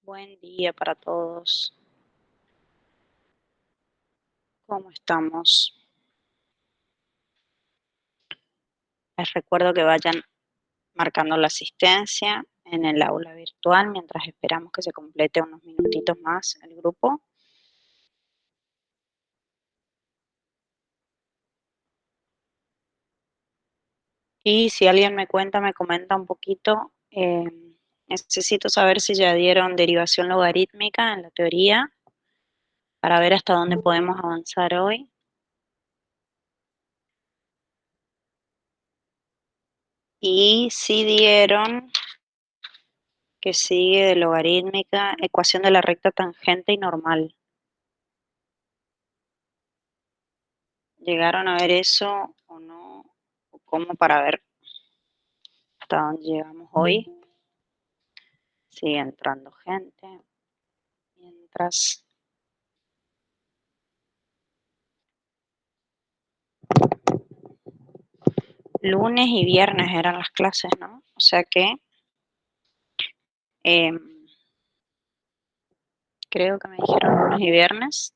Buen día para todos. ¿Cómo estamos? Les recuerdo que vayan marcando la asistencia en el aula virtual mientras esperamos que se complete unos minutitos más el grupo. Y si alguien me comenta un poquito, necesito saber si ya dieron derivación logarítmica en la teoría para ver hasta dónde podemos avanzar hoy. Y si dieron que sigue de logarítmica, ecuación de la recta tangente y normal. ¿Llegaron a ver eso o no? ¿O cómo para ver hasta dónde llegamos hoy? Sigue entrando gente. Mientras lunes y viernes eran las clases, ¿no? O sea que eh, creo que me dijeron lunes y viernes.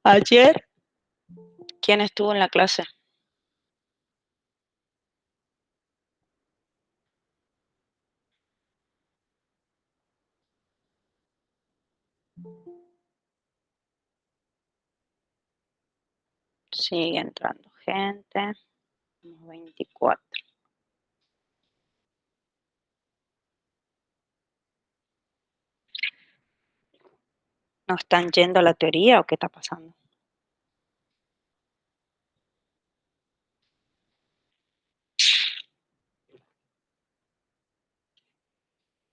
Ayer, ¿quién estuvo en la clase? Sigue entrando gente. 24. ¿No están yendo a la teoría o qué está pasando?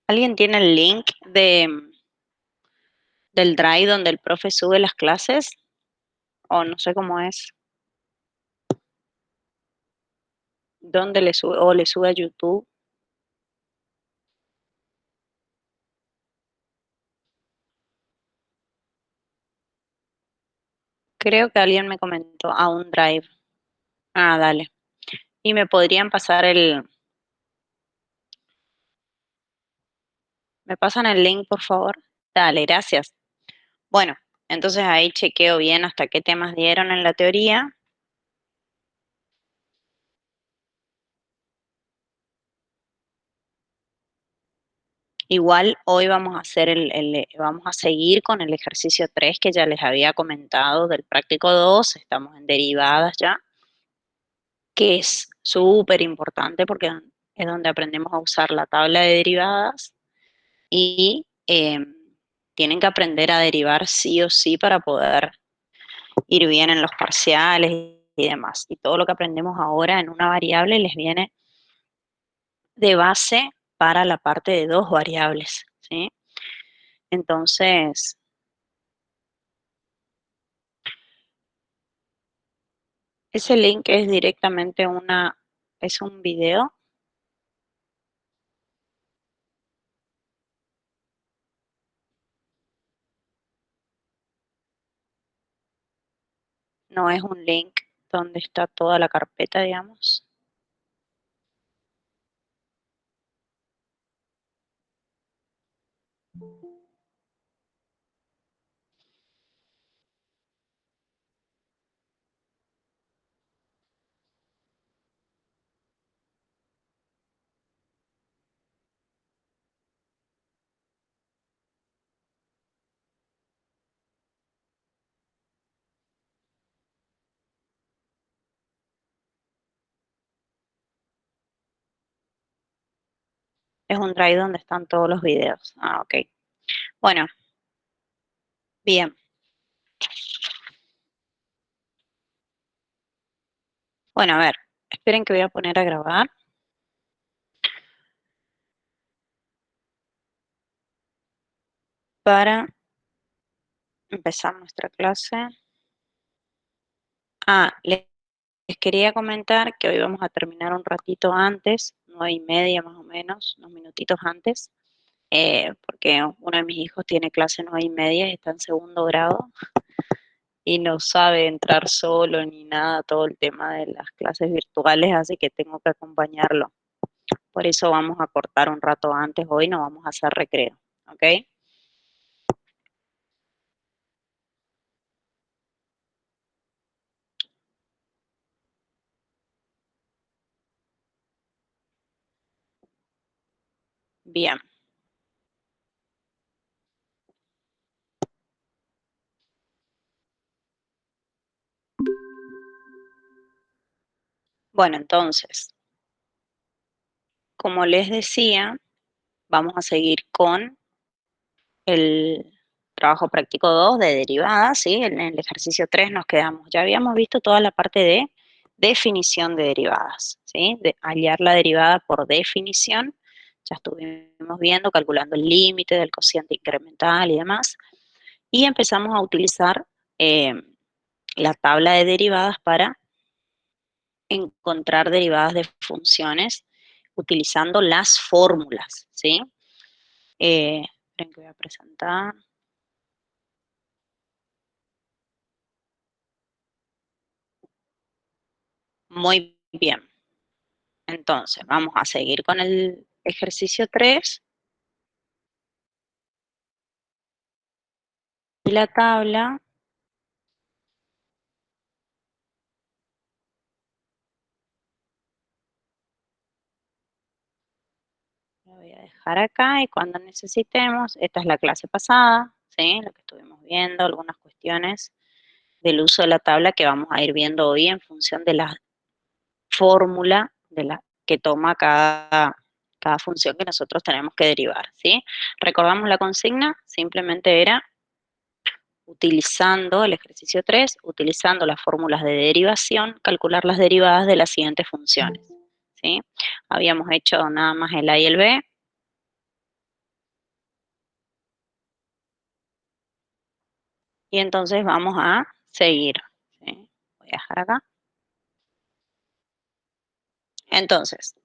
¿Alguien tiene el link del Drive donde el profe sube las clases? O no sé cómo es. ¿Dónde le sube? O le sube a YouTube. Creo que alguien me comentó a un Drive. Ah, dale. ¿Y me podrían pasar me pasan el link, por favor? Dale, gracias. Bueno, entonces ahí chequeo bien hasta qué temas dieron en la teoría. Igual hoy vamos a hacer vamos a seguir con el ejercicio 3 que ya les había comentado del práctico 2. Estamos en derivadas ya, que es súper importante porque es donde aprendemos a usar la tabla de derivadas y tienen que aprender a derivar sí o sí para poder ir bien en los parciales y demás. Y todo lo que aprendemos ahora en una variable les viene de base para la parte de dos variables, ¿sí? Entonces, ese link es directamente es un video, no es un link donde está toda la carpeta, digamos. Es un drive donde están todos los videos. Ah, ok. Bueno, bien. Bueno, a ver, esperen que voy a poner a grabar para empezar nuestra clase. Ah, les quería comentar que hoy vamos a terminar un ratito antes, 9:30 más o menos, unos minutitos antes, porque uno de mis hijos tiene clase 9:30 y está en segundo grado. y no sabe entrar solo ni nada, todo el tema de las clases virtuales, así que tengo que acompañarlo. Por eso vamos a cortar un rato antes, hoy no vamos a hacer recreo, ¿ok? Bien. Bueno, entonces, como les decía, vamos a seguir con el trabajo práctico 2 de derivadas, ¿sí? En el ejercicio 3 nos quedamos. Ya habíamos visto toda la parte de definición de derivadas, ¿sí? De hallar la derivada por definición. Ya estuvimos viendo, calculando el límite del cociente incremental y demás. Y empezamos a utilizar eh, la tabla de derivadas para encontrar derivadas de funciones utilizando las fórmulas, ¿sí? Esperen que voy a presentar. Muy bien. Entonces, vamos a seguir con el ejercicio 3 y la tabla. La voy a dejar acá y cuando necesitemos, esta es la clase pasada, ¿sí? Lo que estuvimos viendo, algunas cuestiones del uso de la tabla que vamos a ir viendo hoy en función de la fórmula de la que toma cada función que nosotros tenemos que derivar, ¿sí? Recordamos la consigna, simplemente era utilizando el ejercicio 3, utilizando las fórmulas de derivación, calcular las derivadas de las siguientes funciones, ¿sí? Habíamos hecho nada más el A y el B, y entonces vamos a seguir, ¿sí? Voy a dejar acá. Entonces,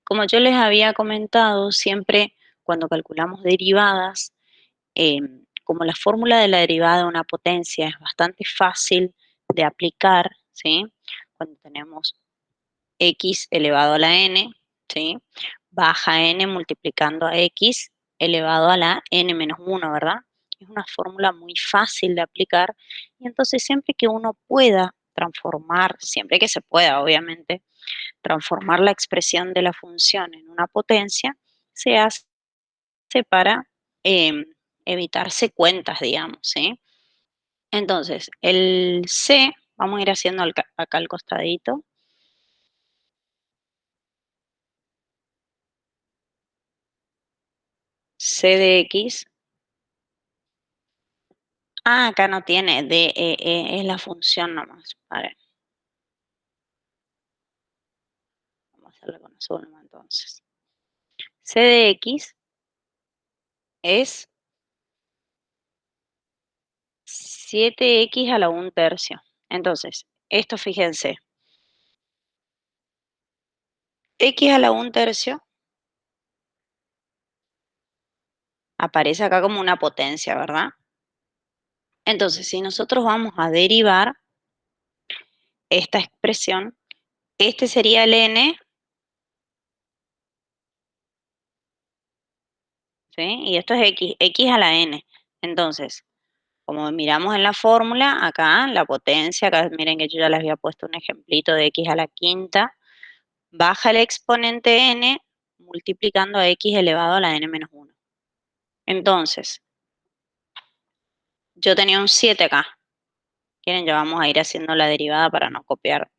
como yo les había comentado, siempre cuando calculamos derivadas, como la fórmula de la derivada de una potencia es bastante fácil de aplicar, ¿sí? Cuando tenemos x elevado a la n, ¿sí? Baja n multiplicando a x elevado a la n menos 1, ¿verdad? Es una fórmula muy fácil de aplicar y entonces siempre que uno pueda transformar, siempre que se pueda, obviamente, transformar la expresión de la función en una potencia, se hace para em, evitarse cuentas, digamos, ¿sí? Entonces, el C, vamos a ir haciendo acá al costadito, C de X. Ah, acá no tiene D, es la función nomás. A ver, vamos a hacerlo con azul nomás entonces. C de X es 7X a la 1/3. Entonces, esto fíjense, X a la 1/3 aparece acá como una potencia, ¿verdad? Entonces, si nosotros vamos a derivar esta expresión, este sería el n, ¿sí? Y esto es x, x a la n. Entonces, como miramos en la fórmula, acá la potencia, acá miren que yo ya les había puesto un ejemplito de x a la quinta, baja el exponente n multiplicando a x elevado a la n menos 1. Entonces, yo tenía un 7 acá. Quieren, ya vamos a ir haciendo la derivada para no copiar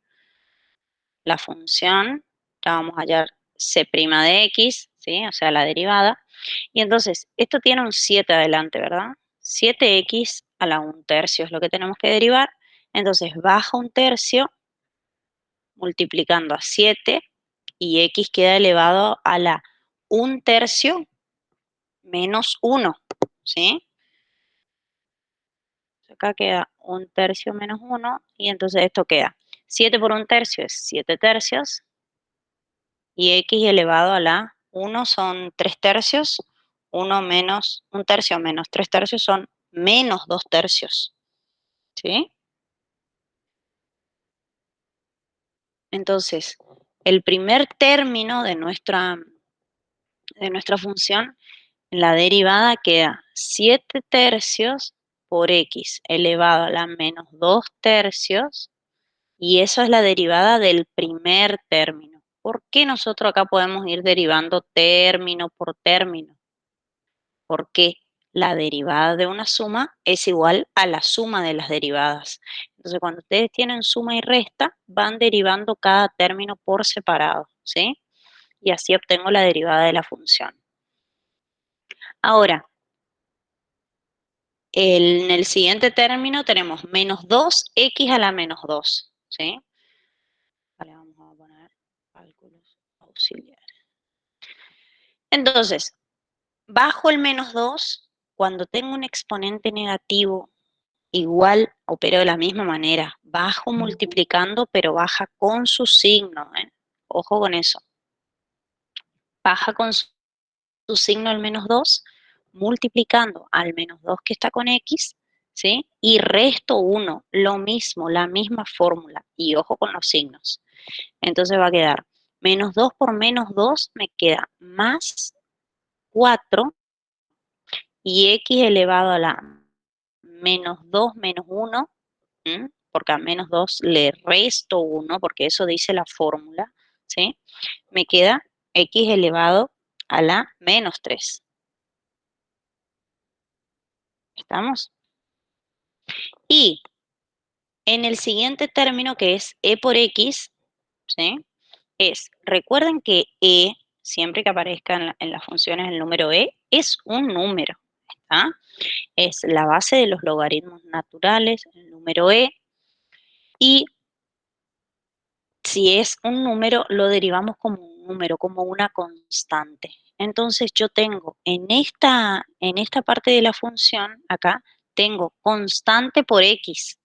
la función. Ya vamos a hallar c' de x, ¿sí? O sea, la derivada. Y entonces, esto tiene un 7 adelante, ¿verdad? 7x a la 1/3 es lo que tenemos que derivar. Entonces, baja 1/3 multiplicando a 7 y x queda elevado a la 1/3 menos 1, ¿sí? Acá queda 1/3 menos 1 y entonces esto queda 7 por 1/3 es 7/3 y x elevado a la 1 son 3/3, 1 menos 1/3 menos 3/3 son menos 2/3. ¿sí? Entonces, el primer término de nuestra función, la derivada queda 7 tercios por x elevado a la menos 2 tercios, y eso es la derivada del primer término. ¿Por qué nosotros acá podemos ir derivando término por término? Porque la derivada de una suma es igual a la suma de las derivadas. Entonces, cuando ustedes tienen suma y resta, van derivando cada término por separado, ¿sí? Y así obtengo la derivada de la función. Ahora, en el siguiente término tenemos menos 2x a la menos 2, ¿sí? Vale, vamos a poner cálculos auxiliares. Entonces, bajo el menos 2, cuando tengo un exponente negativo, igual opero de la misma manera. Bajo multiplicando, pero baja con su signo, ¿eh? Ojo con eso. Baja con su signo el menos 2, multiplicando al menos 2 que está con x, ¿sí? Y resto 1, lo mismo, la misma fórmula. Y ojo con los signos. Entonces va a quedar menos 2 por menos 2 me queda más 4 y x elevado a la menos 2 menos 1, porque a menos 2 le resto 1, porque eso dice la fórmula, ¿sí? Me queda x elevado a la menos 3. ¿Estamos? Y en el siguiente término, que es e por x, ¿sí? Recuerden que e, siempre que aparezca en las funciones el número e, es un número, ¿está? Es la base de los logaritmos naturales, el número e, y si es un número, lo derivamos como un número, como una constante. Entonces yo tengo en esta parte de la función, acá, tengo constante por x,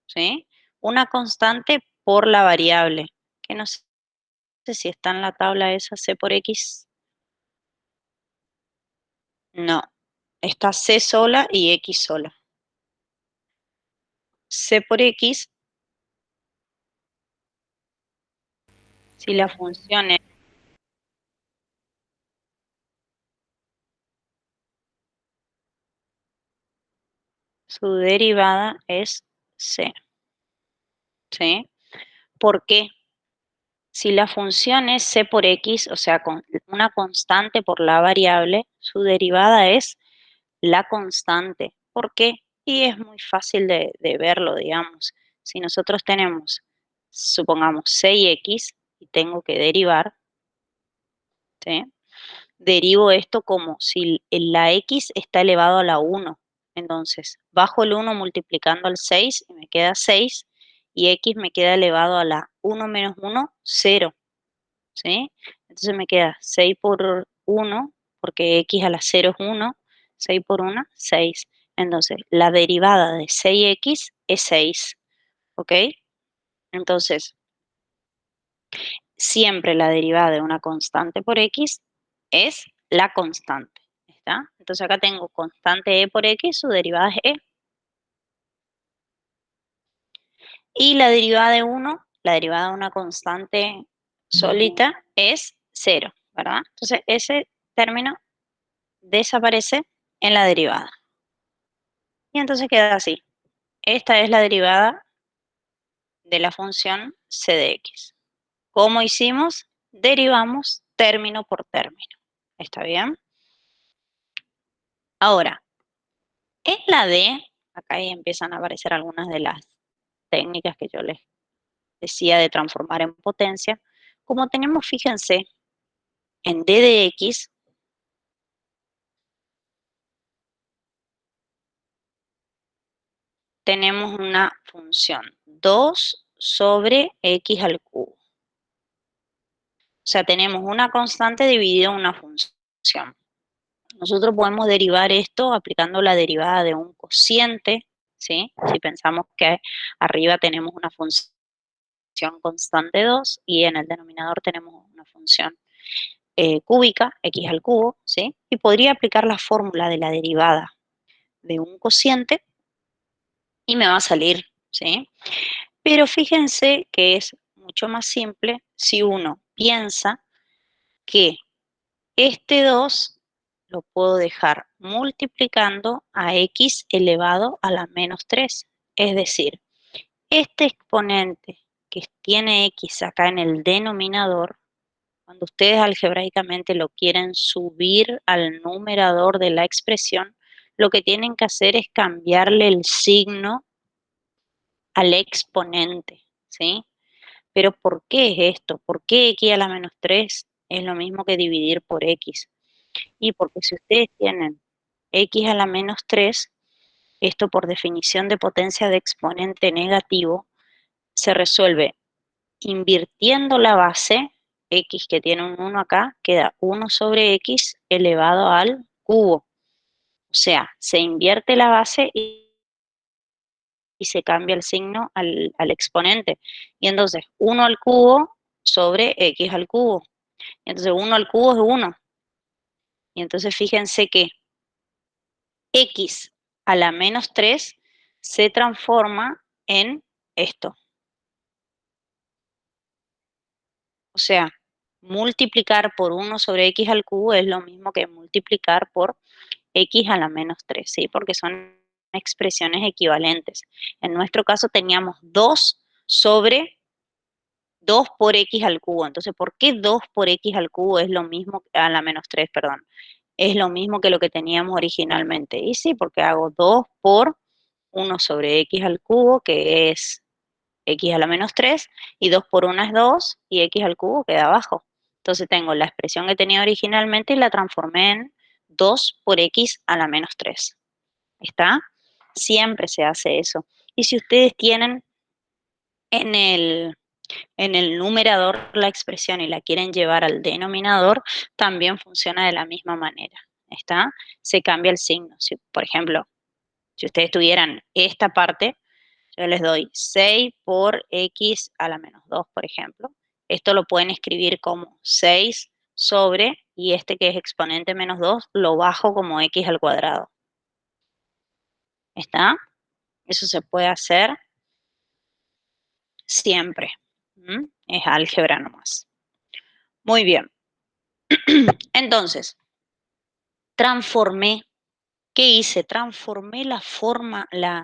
¿sí? Una constante por la variable, que no sé si está en la tabla esa c por x. No, está c sola y x sola. C por x, si la función es su derivada es c, ¿sí? ¿Por qué? Si la función es c por x, o sea, con una constante por la variable, su derivada es la constante. ¿Por qué? Y es muy fácil de verlo, digamos. Si nosotros tenemos, supongamos, 6x y tengo que derivar, ¿sí? Derivo esto como si la x está elevado a la 1. Entonces, bajo el 1 multiplicando al 6 y me queda 6, y x me queda elevado a la 1 menos 1, 0. ¿Sí? Entonces me queda 6 por 1, porque x a la 0 es 1, 6 por 1, 6. Entonces, la derivada de 6x es 6, ¿ok? Entonces, siempre la derivada de una constante por x es la constante, ¿está? Entonces acá tengo constante e por x, su derivada es e. Y la derivada de 1, la derivada de una constante solita es 0, ¿verdad? Entonces ese término desaparece en la derivada. Y entonces queda así. Esta es la derivada de la función c de x. ¿Cómo hicimos? Derivamos término por término. ¿Está bien? Ahora, en la D, acá ahí empiezan a aparecer algunas de las técnicas que yo les decía de transformar en potencia. Como tenemos, fíjense, en d de x, tenemos una función 2 sobre x al cubo. O sea, tenemos una constante dividida en una función. Nosotros podemos derivar esto aplicando la derivada de un cociente, ¿sí? Si pensamos que arriba tenemos una función constante 2 y en el denominador tenemos una función cúbica, x al cubo, ¿sí? Y podría aplicar la fórmula de la derivada de un cociente y me va a salir, ¿sí? Pero fíjense que es mucho más simple si uno piensa que este 2 lo puedo dejar multiplicando a x elevado a la menos 3. Es decir, este exponente que tiene x acá en el denominador, cuando ustedes algebraicamente lo quieren subir al numerador de la expresión, lo que tienen que hacer es cambiarle el signo al exponente, ¿sí? Pero ¿por qué es esto? ¿Por qué x a la menos 3 es lo mismo que dividir por x? Y porque si ustedes tienen x a la menos 3, esto por definición de potencia de exponente negativo, se resuelve invirtiendo la base, x que tiene un 1 acá, queda 1 sobre x elevado al cubo. O sea, se invierte la base y se cambia el signo al exponente. Y entonces 1 al cubo sobre x al cubo. Y entonces 1 al cubo es 1. Y entonces fíjense que x a la menos 3 se transforma en esto. O sea, multiplicar por 1 sobre x al cubo es lo mismo que multiplicar por x a la menos 3, ¿sí? Porque son expresiones equivalentes. En nuestro caso teníamos 2 sobre 2 por x al cubo. Entonces, ¿por qué 2 por x al cubo es lo mismo, a la menos 3, perdón? Es lo mismo que lo que teníamos originalmente. Y sí, porque hago 2 por 1 sobre x al cubo, que es x a la menos 3, y 2 por 1 es 2, y x al cubo queda abajo. Entonces tengo la expresión que tenía originalmente y la transformé en 2 por x a la menos 3. ¿Está? Siempre se hace eso. Y si ustedes tienen en el numerador la expresión y la quieren llevar al denominador, también funciona de la misma manera. ¿Está? Se cambia el signo. Si, por ejemplo, si ustedes tuvieran esta parte, yo les doy 6 por x a la menos 2, por ejemplo. Esto lo pueden escribir como 6 sobre, y este que es exponente menos 2, lo bajo como x al cuadrado. ¿Está? Eso se puede hacer siempre. Es álgebra nomás. Muy bien. Entonces, transformé. ¿Qué hice? Transformé la fórmula,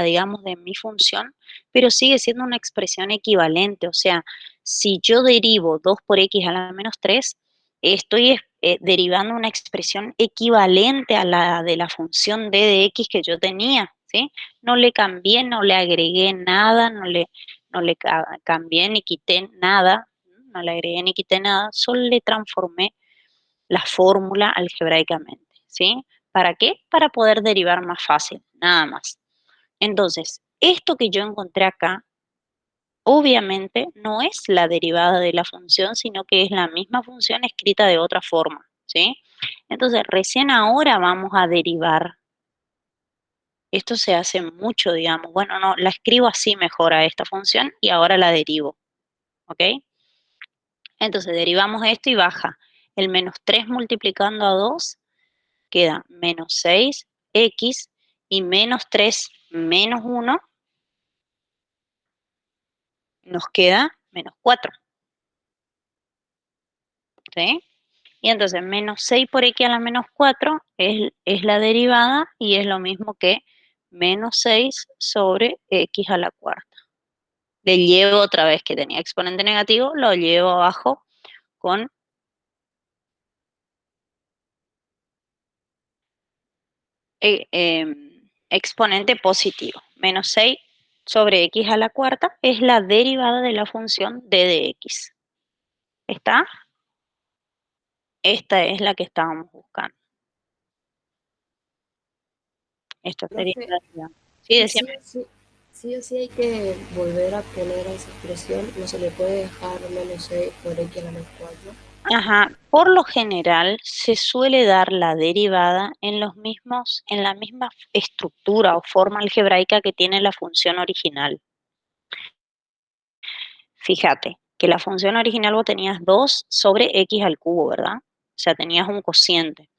digamos, de mi función, pero sigue siendo una expresión equivalente. O sea, si yo derivo 2 por x a la menos 3, estoy derivando una expresión equivalente a la de la función d de x que yo tenía, ¿sí? No le cambié, no le agregué nada, no le cambié ni quité nada, no le agregué ni quité nada, solo le transformé la fórmula algebraicamente, ¿sí? ¿Para qué? Para poder derivar más fácil, nada más. Entonces, esto que yo encontré acá, obviamente no es la derivada de la función, sino que es la misma función escrita de otra forma, ¿sí? Entonces, recién ahora vamos a derivar. Esto se hace mucho, digamos. Bueno, no, la escribo así mejor a esta función y ahora la derivo, ¿ok? Entonces, derivamos esto y baja. El menos 3 multiplicando a 2 queda menos 6x, y menos 3 menos 1 nos queda menos 4, ¿sí? Y entonces menos 6 por x a la menos 4 es la derivada y es lo mismo que menos 6 sobre x a la cuarta. Le llevo otra vez que tenía exponente negativo, lo llevo abajo con exponente positivo. Menos 6 sobre x a la cuarta es la derivada de la función d de x. ¿Está? Esta es la que estábamos buscando. Esta sería Profe, la. Sí, y decime. sí o sí hay que volver a poner a esa expresión, no se le puede dejar menos 6 por x a la menos 4. Ajá. Por lo general se suele dar la derivada en la misma estructura o forma algebraica que tiene la función original. Fíjate que la función original vos tenías 2 sobre x al cubo, ¿verdad? O sea, tenías un cociente.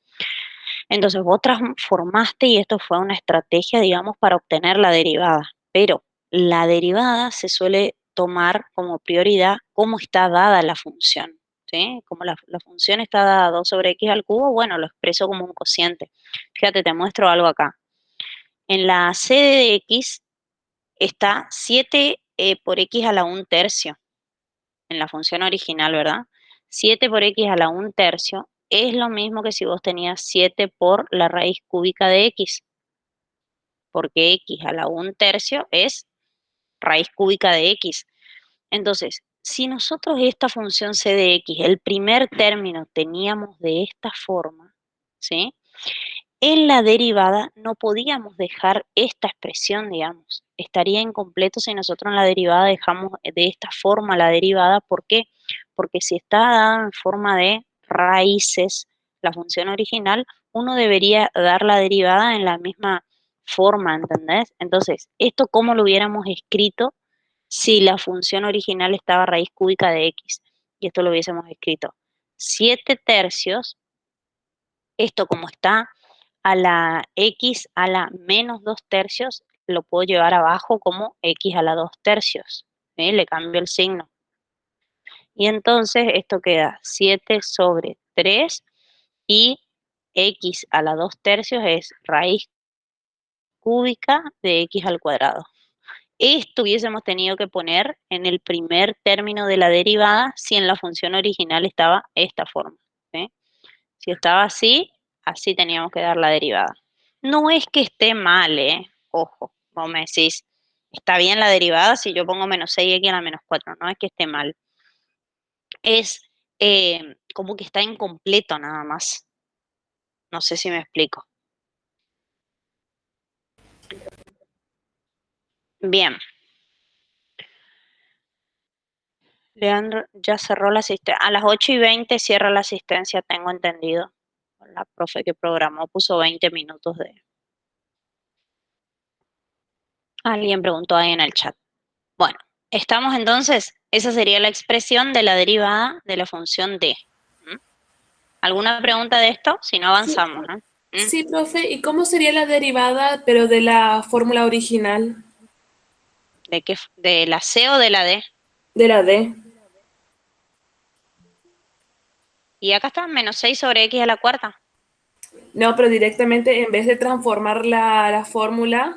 Entonces vos transformaste y esto fue una estrategia, digamos, para obtener la derivada, pero la derivada se suele tomar como prioridad cómo está dada la función, ¿sí? Como la función está dada 2 sobre x al cubo, bueno, lo expreso como un cociente. Fíjate, te muestro algo acá. En la c de x está 7 por x a la 1/3, en la función original, ¿verdad? 7 por x a la 1/3 es lo mismo que si vos tenías 7 por la raíz cúbica de x, porque x a la 1/3 es raíz cúbica de x. Entonces, si nosotros esta función c de x, el primer término teníamos de esta forma, ¿sí? En la derivada no podíamos dejar esta expresión, digamos. Estaría incompleto si nosotros en la derivada dejamos de esta forma la derivada. ¿Por qué? Porque si está dada en forma de raíces, la función original, uno debería dar la derivada en la misma forma, ¿entendés? Entonces, ¿esto cómo lo hubiéramos escrito si la función original estaba raíz cúbica de x? Y esto lo hubiésemos escrito 7/3, esto como está a la x a la menos 2/3, lo puedo llevar abajo como x a la 2/3. ¿Sí? Le cambio el signo. Y entonces esto queda 7 sobre 3 y x a la 2/3 es raíz cúbica de x al cuadrado. Esto hubiésemos tenido que poner en el primer término de la derivada si en la función original estaba esta forma. ¿Sí? Si estaba así, así teníamos que dar la derivada. No es que esté mal, ¿eh? Ojo, vos me decís, está bien la derivada si yo pongo menos 6x a la menos 4, no es que esté mal. Es como que está incompleto nada más. No sé si me explico. Bien, Leandro ya cerró la asistencia. A las 8:20 cierra la asistencia, tengo entendido. La profe que programó puso 20 minutos de... Alguien preguntó ahí en el chat. Bueno, estamos entonces, esa sería la expresión de la derivada de la función d. ¿Mm? ¿Alguna pregunta de esto? Si no Sí, avanzamos, ¿no? ¿Mm? sí, profe. ¿Y cómo sería la derivada, pero de la fórmula original ¿De qué? ¿De la c o de la d? de la D? Y acá está menos 6 sobre x a la cuarta. No, pero directamente en vez de transformar la fórmula,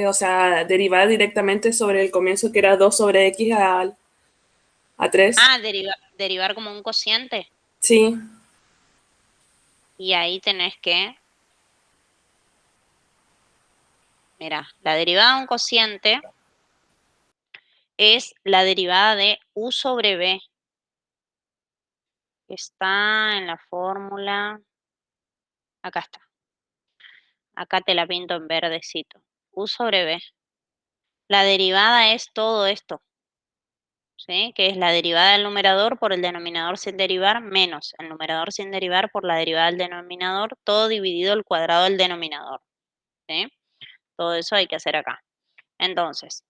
o sea, derivar directamente sobre el comienzo que era 2 sobre x a 3. Ah, derivar como un cociente. Sí, Y ahí tenés que, mira, la derivada de un cociente es la derivada de u sobre b, que está en la fórmula, acá está, acá te la pinto en verdecito, u sobre b. La derivada es todo esto, ¿sí? Que es la derivada del numerador por el denominador sin derivar menos el numerador sin derivar por la derivada del denominador, todo dividido al cuadrado del denominador, ¿sí? Todo eso hay que hacer acá. Entonces,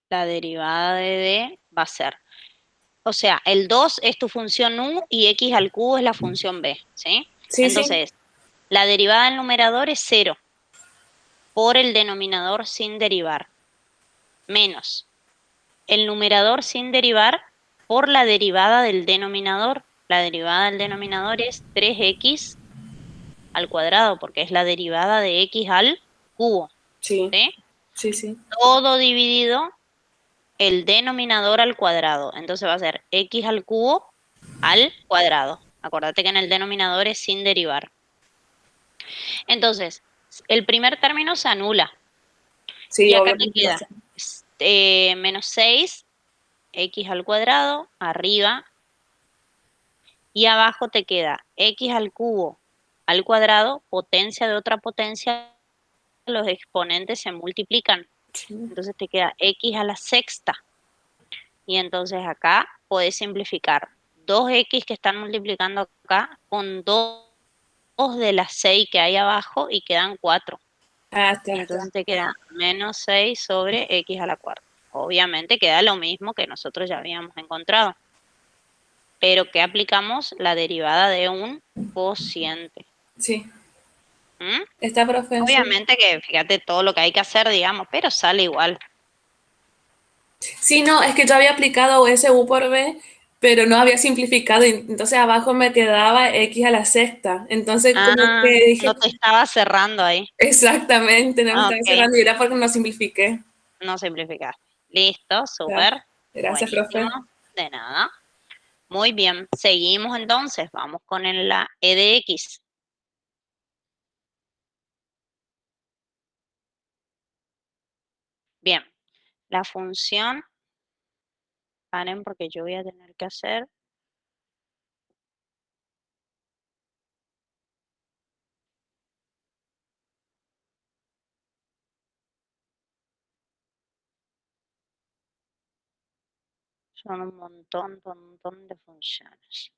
la derivada de d va a ser, o sea, el 2 es tu función u y x al cubo es la función b, ¿sí? sí, sí. Entonces, la derivada del numerador es 0 por el denominador sin derivar, menos el numerador sin derivar por la derivada del denominador. La derivada del denominador es 3x al cuadrado, porque es la derivada de x al cubo, Sí, ¿sí? sí, sí. Todo dividido el denominador al cuadrado. Entonces va a ser x al cubo al cuadrado. Acordate que en el denominador es sin derivar. Entonces, el primer término se anula. Sí, Y acá te obviamente. queda menos 6 x al cuadrado, arriba, y abajo te queda x al cubo al cuadrado, potencia de otra potencia, los exponentes se multiplican. Entonces te queda x a la sexta. Y entonces acá puedes simplificar 2x que están multiplicando acá con 2 de las 6 que hay abajo y quedan 4. Ah, Y está. entonces te queda menos 6 sobre x a la cuarta. obviamente queda lo mismo que nosotros ya habíamos encontrado. Pero que aplicamos la derivada de un cociente. Sí. ¿Mm? Está, profe, sí. Obviamente que fíjate todo lo que hay que hacer, digamos, pero sale igual. Sí, no, es que yo había aplicado S U por B, pero no había simplificado, y entonces abajo me quedaba X a la sexta. Entonces, como Ah, que no dije, te estaba cerrando ahí. exactamente, no me Ah, estaba ok, cerrando y era porque no simplifiqué. no simplificaste. Listo, Ya. súper. Gracias, Buenísimo. profe. De nada. Muy bien. Seguimos entonces. Vamos con la E de X. Bien. La función, paren porque yo voy a tener que hacer. Son un montón de funciones.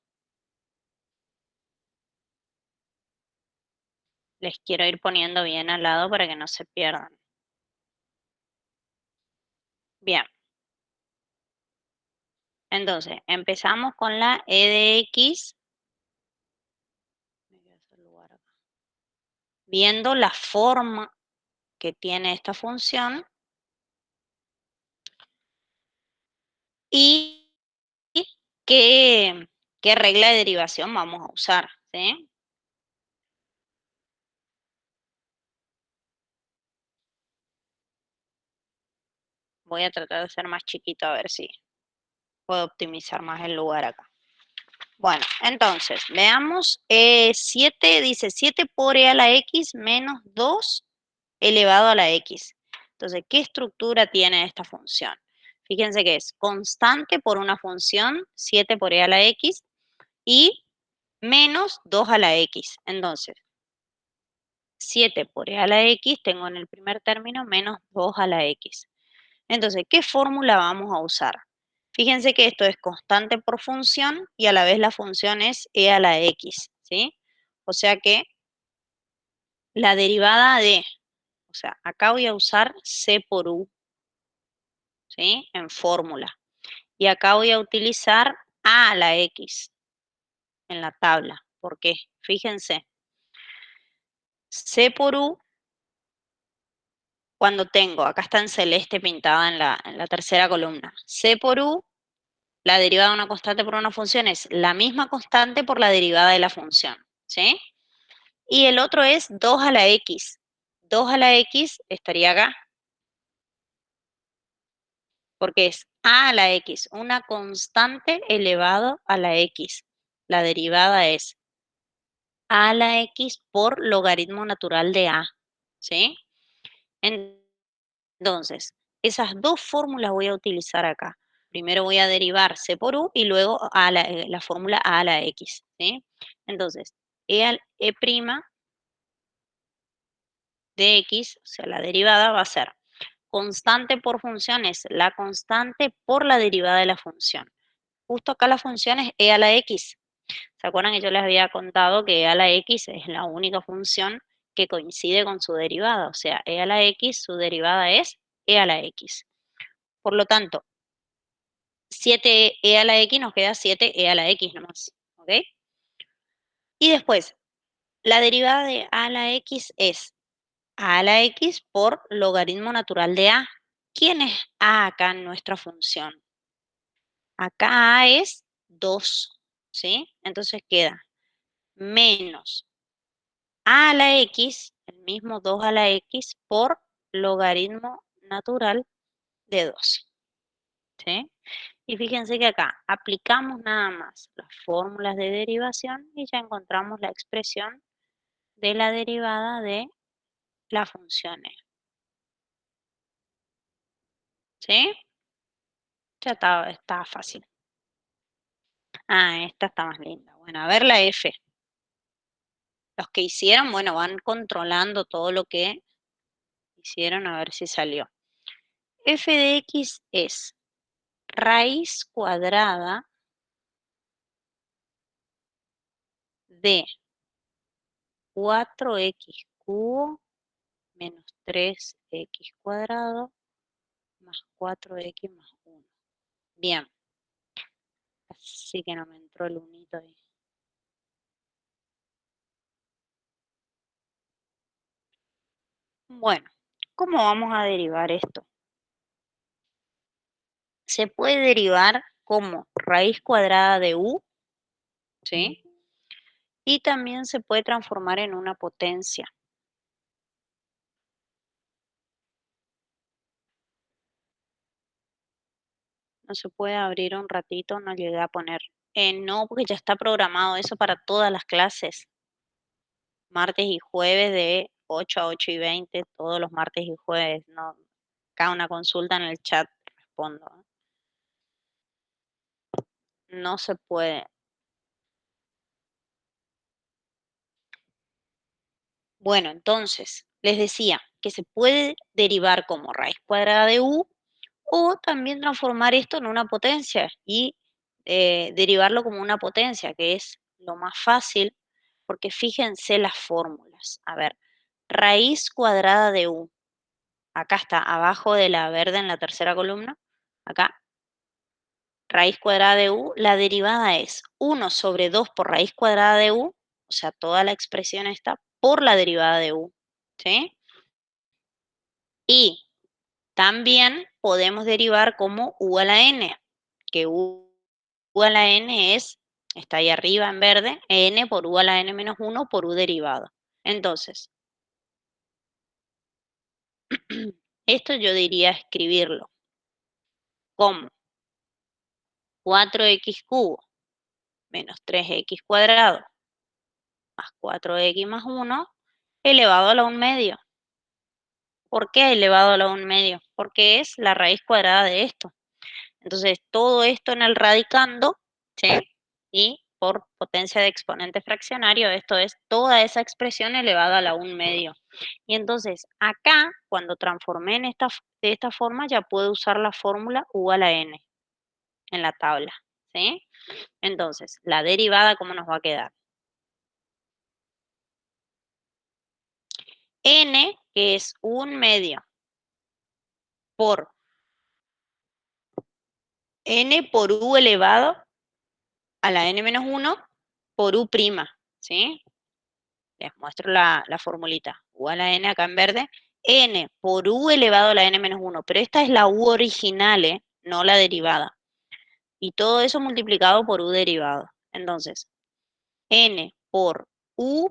Les quiero ir poniendo bien al lado para que no se pierdan. Bien. Entonces, empezamos con la E de X. Viendo la forma que tiene esta función y qué, qué regla de derivación vamos a usar, ¿sí? Voy a tratar de ser más chiquito a ver si puedo optimizar más el lugar acá. Bueno, entonces, veamos, 7 dice 7 por e a la x menos 2 elevado a la x. Entonces, ¿qué estructura tiene esta función? Fíjense que es constante por una función, 7 por e a la x, y menos 2 a la x. Entonces, 7 por e a la x, tengo en el primer término menos 2 a la x. Entonces, ¿qué fórmula vamos a usar? Fíjense que esto es constante por función y a la vez la función es e a la x, ¿sí? O sea que la derivada de, o sea, acá voy a usar c por u, ¿sí? En fórmula. Y acá voy a utilizar a la x en la tabla. ¿Por qué? Fíjense, c por u, cuando tengo, acá está en celeste pintada en la tercera columna, c por u, la derivada de una constante por una función es la misma constante por la derivada de la función, ¿sí? Y el otro es 2 a la x. 2 a la x estaría acá, porque es a la x, una constante elevado a la x. La derivada es a la x por logaritmo natural de a, ¿sí? Entonces, esas dos fórmulas voy a utilizar acá. Primero voy a derivar c por u y luego la fórmula a la x, ¿sí? Entonces, e' de x, o sea, la derivada va a ser constante por función, es la constante por la derivada de la función. Justo acá la función es e a la x. ¿Se acuerdan que yo les había contado que e a la x es la única función que coincide con su derivada? O sea, e a la x, su derivada es e a la x. Por lo tanto, 7e a la x nos queda 7e a la x nomás, ¿ok? Y después, la derivada de a la x es a la x por logaritmo natural de a. ¿Quién es a acá en nuestra función? Acá a es 2, ¿sí? Entonces queda menos a la x, el mismo 2 a la x, por logaritmo natural de 2, ¿sí? Y fíjense que acá aplicamos nada más las fórmulas de derivación y ya encontramos la expresión de la derivada de la función e, ¿sí? Ya está fácil. Ah, esta está más linda. Bueno, a ver la F. Los que hicieron, bueno, van controlando todo lo que hicieron a ver si salió. F de X es raíz cuadrada de 4x cubo menos 3x cuadrado más 4x más 1. Bien. Así que no me entró el unito ahí. Bueno, ¿cómo vamos a derivar esto? Se puede derivar como raíz cuadrada de u, ¿sí? Y también se puede transformar en una potencia. No se puede abrir un ratito, no llegué a poner. No, porque ya está programado eso para todas las clases. Martes y jueves de 8 a 8:20, todos los martes y jueves. No, cada una consulta en el chat respondo. No se puede. Bueno, entonces, les decía que se puede derivar como raíz cuadrada de u o también transformar esto en una potencia y derivarlo como una potencia, que es lo más fácil, porque fíjense las fórmulas. A ver, raíz cuadrada de u. Acá está, abajo de la verde en la tercera columna. Acá, raíz cuadrada de u. La derivada es 1/2 por raíz cuadrada de u, o sea, toda la expresión está por la derivada de u. ¿Sí? Y también podemos derivar como u a la n, que u a la n está ahí arriba en verde, n por u a la n menos 1 por u derivado. Entonces, esto yo diría escribirlo como 4x cubo menos 3x cuadrado más 4x más 1 elevado a la 1 medio. ¿Por qué elevado a la 1 medio? Porque es la raíz cuadrada de esto. Entonces, todo esto en el radicando, ¿sí? Y por potencia de exponente fraccionario, esto es toda esa expresión elevada a la 1 medio. Y entonces, acá, cuando transformé de esta forma, ya puedo usar la fórmula u a la n en la tabla, ¿sí? Entonces, la derivada, ¿cómo nos va a quedar? N, que es 1 medio, por n por u elevado a la n menos 1 por u prima, ¿sí? Les muestro la formulita. U a la n acá en verde. N por u elevado a la n menos 1. Pero esta es la u original, no la derivada. Y todo eso multiplicado por u derivado. Entonces, n por u,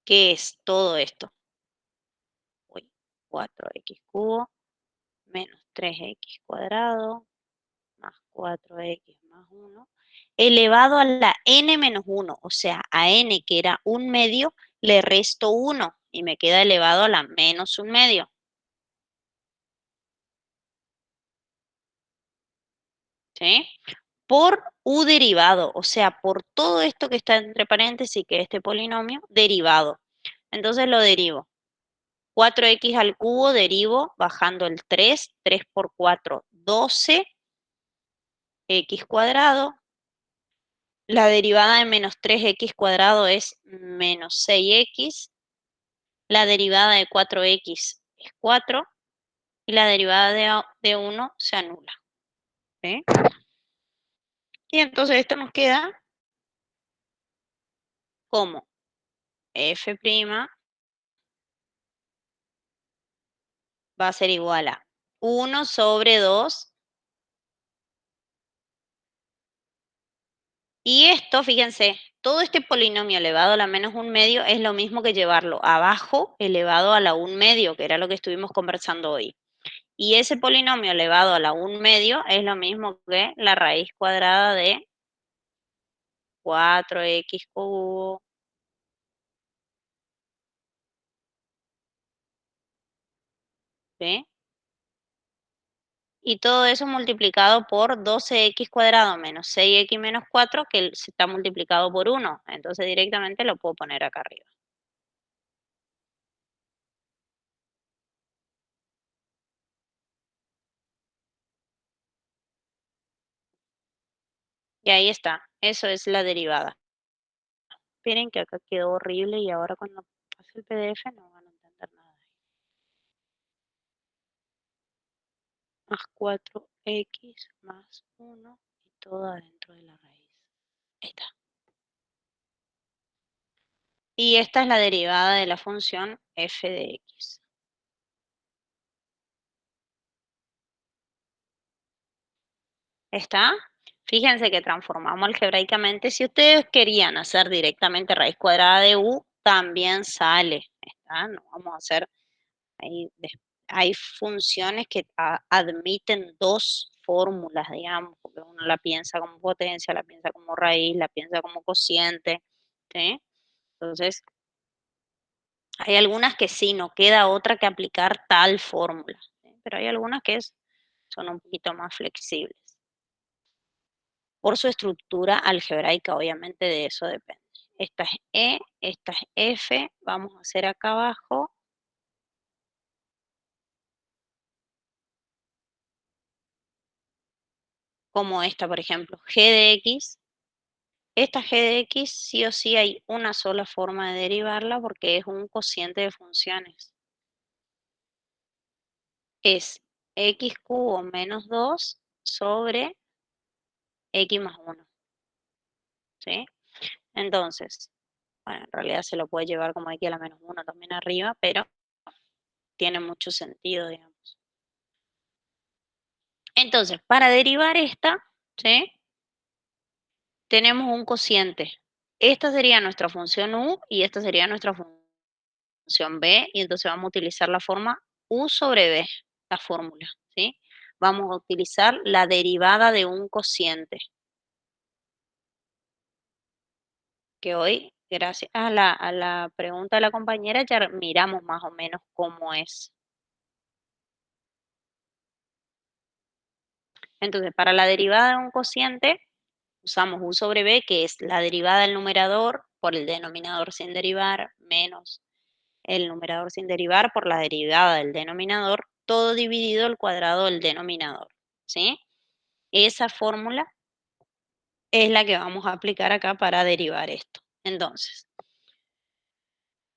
¿qué es todo esto? Uy, 4x cubo menos 3x cuadrado más 4x más 1 elevado a la n menos 1, o sea, a n que era 1 medio, le resto 1 y me queda elevado a la menos 1 medio. ¿Sí? Por u derivado, o sea, por todo esto que está entre paréntesis, que es este polinomio, derivado. Entonces lo derivo. 4x al cubo derivo bajando el 3 por 4, 12, x cuadrado. La derivada de menos 3x cuadrado es menos 6x. La derivada de 4x es 4. Y la derivada de 1 se anula. ¿Sí? Y entonces esto nos queda como f' va a ser igual a 1/2. Y esto, fíjense, todo este polinomio elevado a la menos 1 medio es lo mismo que llevarlo abajo elevado a la 1 medio, que era lo que estuvimos conversando hoy. Y ese polinomio elevado a la 1 medio es lo mismo que la raíz cuadrada de 4x cubo. ¿Sí? Y todo eso multiplicado por 12x cuadrado menos 6x menos 4, que está multiplicado por 1. Entonces directamente lo puedo poner acá arriba. Y ahí está. Eso es la derivada. Esperen que acá quedó horrible y ahora cuando pase el PDF no van a entender nada. más 4x más 1 y todo adentro de la raíz. Ahí está. Y esta es la derivada de la función f de x. ¿Está? Fíjense que transformamos algebraicamente. Si ustedes querían hacer directamente raíz cuadrada de u, también sale. ¿Está? No vamos a hacer. Hay, hay funciones que admiten dos fórmulas, digamos, porque uno la piensa como potencia, la piensa como raíz, la piensa como cociente. ¿Sí? Entonces, hay algunas que sí, no queda otra que aplicar tal fórmula, ¿sí? Pero hay algunas que son un poquito más flexibles. Por su estructura algebraica, obviamente de eso depende. Esta es E, esta es F, vamos a hacer acá abajo. Como esta, por ejemplo, G de X. Esta G de X sí o sí hay una sola forma de derivarla porque es un cociente de funciones. Es X cubo menos 2 sobre X más 1. ¿Sí? Entonces, bueno, en realidad se lo puede llevar como X a la menos 1 también arriba, pero tiene mucho sentido, digamos. Entonces, para derivar esta, ¿sí? Tenemos un cociente. Esta sería nuestra función u y esta sería nuestra función b, y entonces vamos a utilizar la forma u sobre b, la fórmula, ¿sí? Vamos a utilizar la derivada de un cociente, que hoy, gracias a la pregunta de la compañera, ya miramos más o menos cómo es. Entonces, para la derivada de un cociente, usamos u sobre b, que es la derivada del numerador por el denominador sin derivar, menos el numerador sin derivar por la derivada del denominador, todo dividido al cuadrado del denominador, ¿sí? Esa fórmula es la que vamos a aplicar acá para derivar esto. Entonces,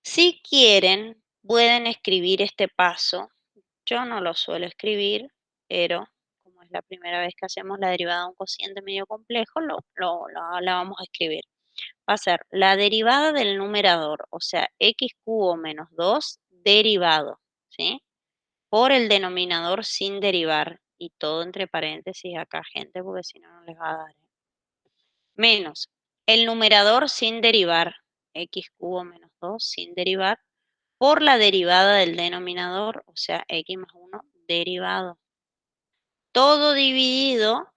si quieren, pueden escribir este paso. Yo no lo suelo escribir, pero como es la primera vez que hacemos la derivada de un cociente medio complejo, la vamos a escribir. Va a ser la derivada del numerador, o sea, x cubo menos 2 derivado, ¿sí? Por el denominador sin derivar. Y todo entre paréntesis acá, gente, porque si no, no les va a dar. Menos el numerador sin derivar, x cubo menos 2 sin derivar, por la derivada del denominador, o sea, x más 1 derivado. Todo dividido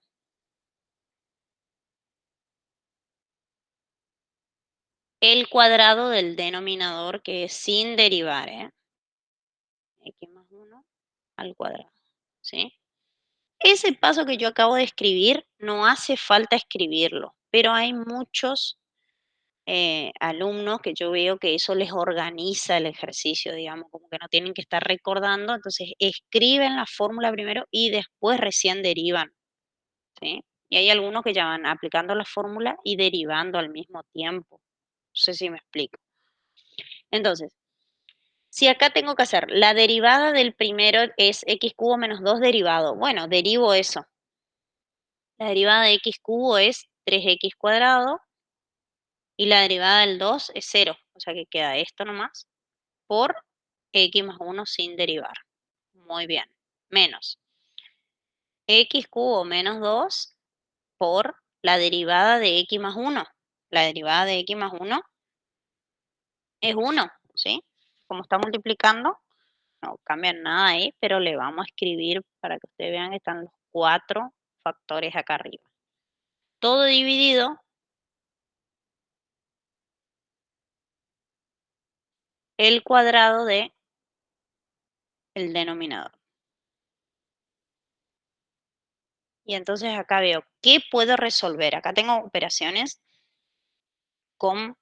el cuadrado del denominador, que es sin derivar, ¿eh? X más 1 al cuadrado, ¿sí? Ese paso que yo acabo de escribir, no hace falta escribirlo, pero hay muchos alumnos que yo veo que eso les organiza el ejercicio, digamos, como que no tienen que estar recordando, entonces escriben la fórmula primero y después recién derivan, ¿sí? Y hay algunos que ya van aplicando la fórmula y derivando al mismo tiempo. No sé si me explico. Entonces, si acá tengo que hacer la derivada del primero es x cubo menos 2 derivado, bueno, derivo eso. La derivada de x cubo es 3x cuadrado y la derivada del 2 es 0, o sea que queda esto nomás por x más 1 sin derivar. Muy bien. Menos x cubo menos 2 por la derivada de x más 1. La derivada de x más 1 es 1, ¿sí? Como está multiplicando, no cambia nada ahí, pero le vamos a escribir para que ustedes vean que están los 4 factores acá arriba. Todo dividido el cuadrado de el denominador. Y entonces acá veo, ¿qué puedo resolver? Acá tengo operaciones con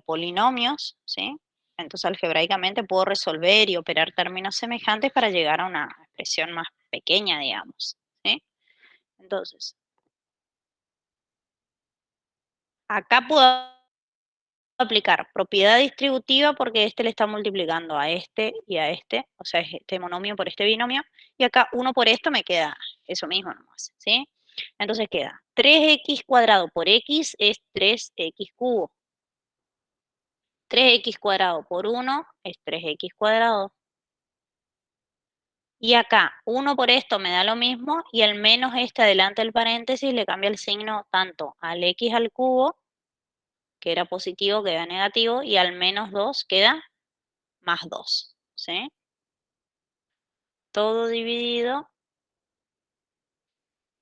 polinomios, ¿sí? Entonces algebraicamente puedo resolver y operar términos semejantes para llegar a una expresión más pequeña, digamos, ¿sí? Entonces, acá puedo aplicar propiedad distributiva porque este le está multiplicando a este y a este, o sea, es este monomio por este binomio, y acá 1 por esto me queda eso mismo nomás, ¿sí? Entonces queda 3x cuadrado por x es 3x cubo. 3x cuadrado por 1 es 3x cuadrado. Y acá, 1 por esto me da lo mismo, y el menos este adelante del paréntesis le cambia el signo tanto al x al cubo, que era positivo, queda negativo, y al menos 2 queda más 2, ¿sí? Todo dividido,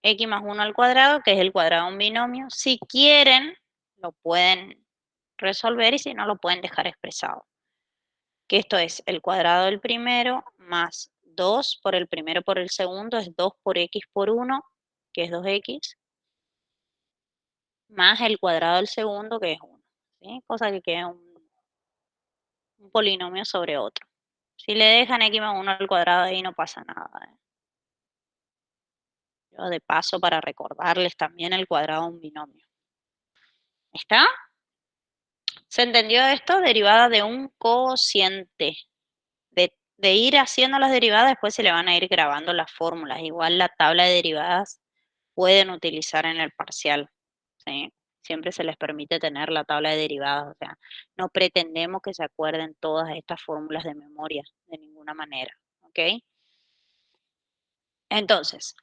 x más 1 al cuadrado, que es el cuadrado de un binomio. Si quieren, lo pueden resolver, y si no, lo pueden dejar expresado. Que esto es el cuadrado del primero más 2 por el primero por el segundo, es 2 por x por 1, que es 2x, más el cuadrado del segundo, que es 1, ¿sí? Cosa que queda un polinomio sobre otro. Si le dejan x más 1 al cuadrado ahí no pasa nada, ¿eh? Yo de paso para recordarles también el cuadrado de un binomio. ¿Está? ¿Se entendió esto? Derivada de un cociente. De ir haciendo las derivadas, después se le van a ir grabando las fórmulas. Igual la tabla de derivadas pueden utilizar en el parcial, ¿sí? Siempre se les permite tener la tabla de derivadas, o sea, no pretendemos que se acuerden todas estas fórmulas de memoria, de ninguna manera, ¿ok? Entonces,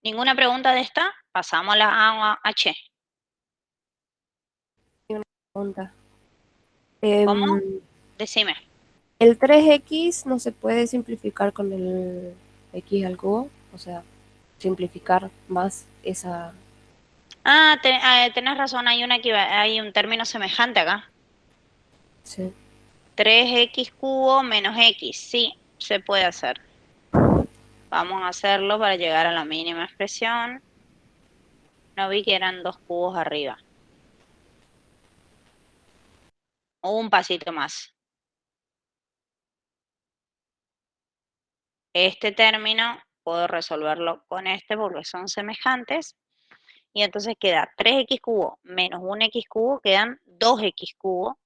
¿ninguna pregunta de esta? Pasamos a la A o H. Pregunta. ¿Cómo? Em, Decime. el 3x no se puede simplificar con el x al cubo, o sea, simplificar más esa... Ah, tenés razón, hay un término semejante acá. Sí. 3x cubo menos x, sí, se puede hacer. Vamos a hacerlo para llegar a la mínima expresión. No vi que eran 2 cubos arriba. O un pasito más. Este término puedo resolverlo con este porque son semejantes. Y entonces queda 3x cubo menos un x cubo, quedan 2x cubo.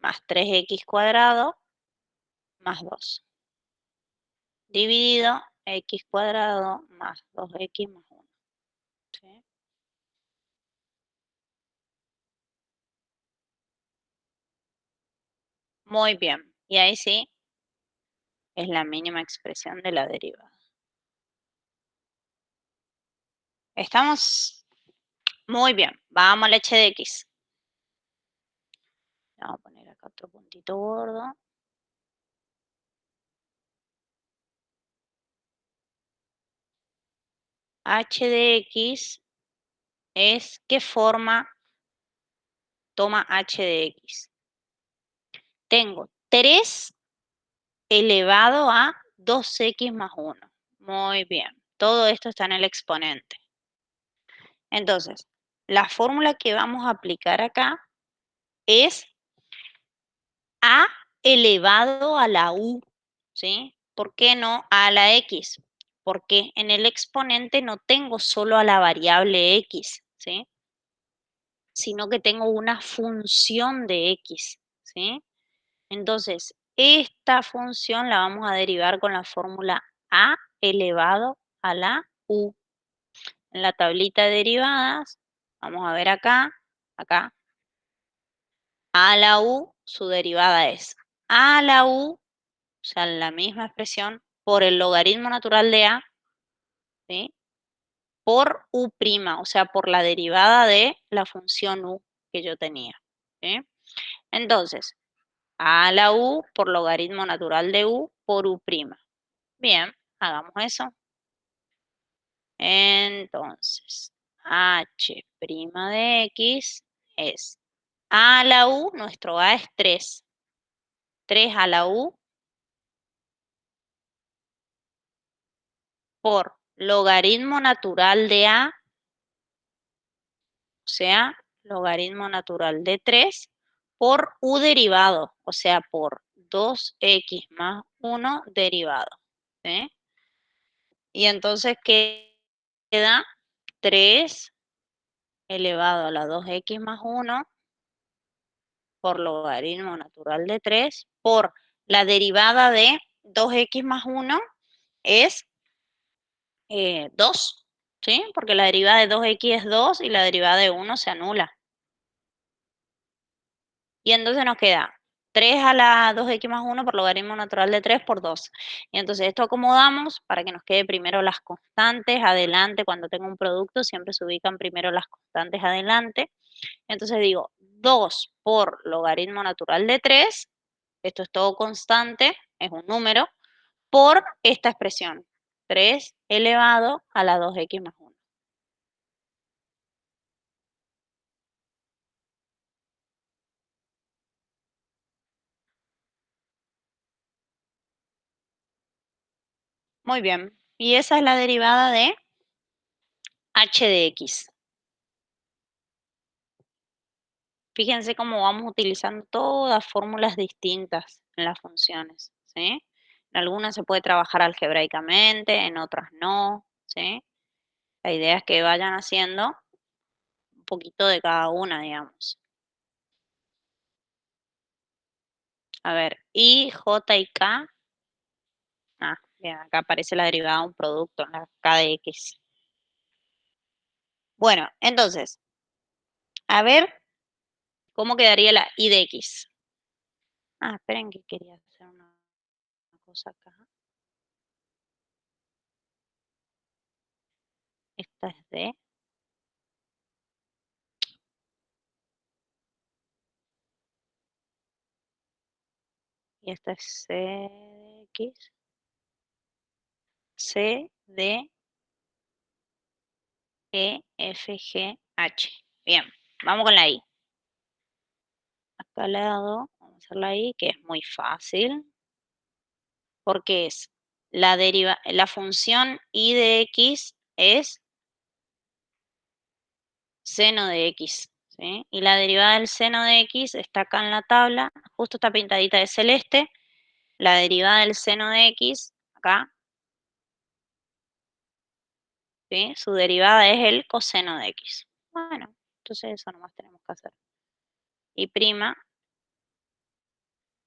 Más 3x cuadrado más 2. Dividido x cuadrado más 2x más 1. ¿Sí? Muy bien. Y ahí sí es la mínima expresión de la derivada. Estamos muy bien. Vamos a la h de x. Vamos a poner acá otro puntito gordo. H de x es qué forma toma h de x. Tengo 3 elevado a 2x más 1. Muy bien. Todo esto está en el exponente. Entonces, la fórmula que vamos a aplicar acá es a elevado a la u, ¿sí? ¿Por qué no a la x? Porque en el exponente no tengo solo a la variable x, ¿sí? Sino que tengo una función de x, ¿sí? Entonces, esta función la vamos a derivar con la fórmula a elevado a la u. En la tablita de derivadas, vamos a ver acá, a la u, su derivada es a la u, o sea, la misma expresión, por el logaritmo natural de a, ¿sí? Por u', o sea, por la derivada de la función u que yo tenía, ¿sí? Entonces, a la u por logaritmo natural de u por u'. Bien, hagamos eso. Entonces, h' de x es a la u, nuestro a es 3. 3 a la u por logaritmo natural de a, o sea, logaritmo natural de 3 por u derivado, o sea, por 2x más 1 derivado. ¿Sí? Y entonces, ¿qué queda 3 elevado a la 2x más 1 por logaritmo natural de 3 por la derivada de 2x más 1 es 2, ¿sí? Porque la derivada de 2x es 2 y la derivada de 1 se anula. Y entonces nos queda 3 a la 2x más 1 por logaritmo natural de 3 por 2. Y entonces esto acomodamos para que nos quede primero las constantes adelante. Cuando tengo un producto siempre se ubican primero las constantes adelante. Entonces digo 2 por logaritmo natural de 3, esto es todo constante, es un número, por esta expresión, 3 elevado a la 2x más 1. Muy bien, y esa es la derivada de h de x. Fíjense cómo vamos utilizando todas fórmulas distintas en las funciones, ¿sí? En algunas se puede trabajar algebraicamente, en otras no, ¿sí? La idea es que vayan haciendo un poquito de cada una, digamos. A ver, I, J y K. Ah, bien, acá aparece la derivada de un producto, la K de X. Bueno, entonces, a ver cómo quedaría la I de X. Ah, esperen que quería hacer una cosa acá. Esta es D. Y esta es C de X. C, D, E, F, G, H. Bien, vamos con la I. Acá al lado, vamos a hacer la I, que es muy fácil, porque es la función I de X es seno de X, ¿sí? Y la derivada del seno de X está acá en la tabla, justo está pintadita de celeste. La derivada del seno de X, acá, ¿sí? Su derivada es el coseno de X. Bueno, entonces eso nomás tenemos que hacer. Y prima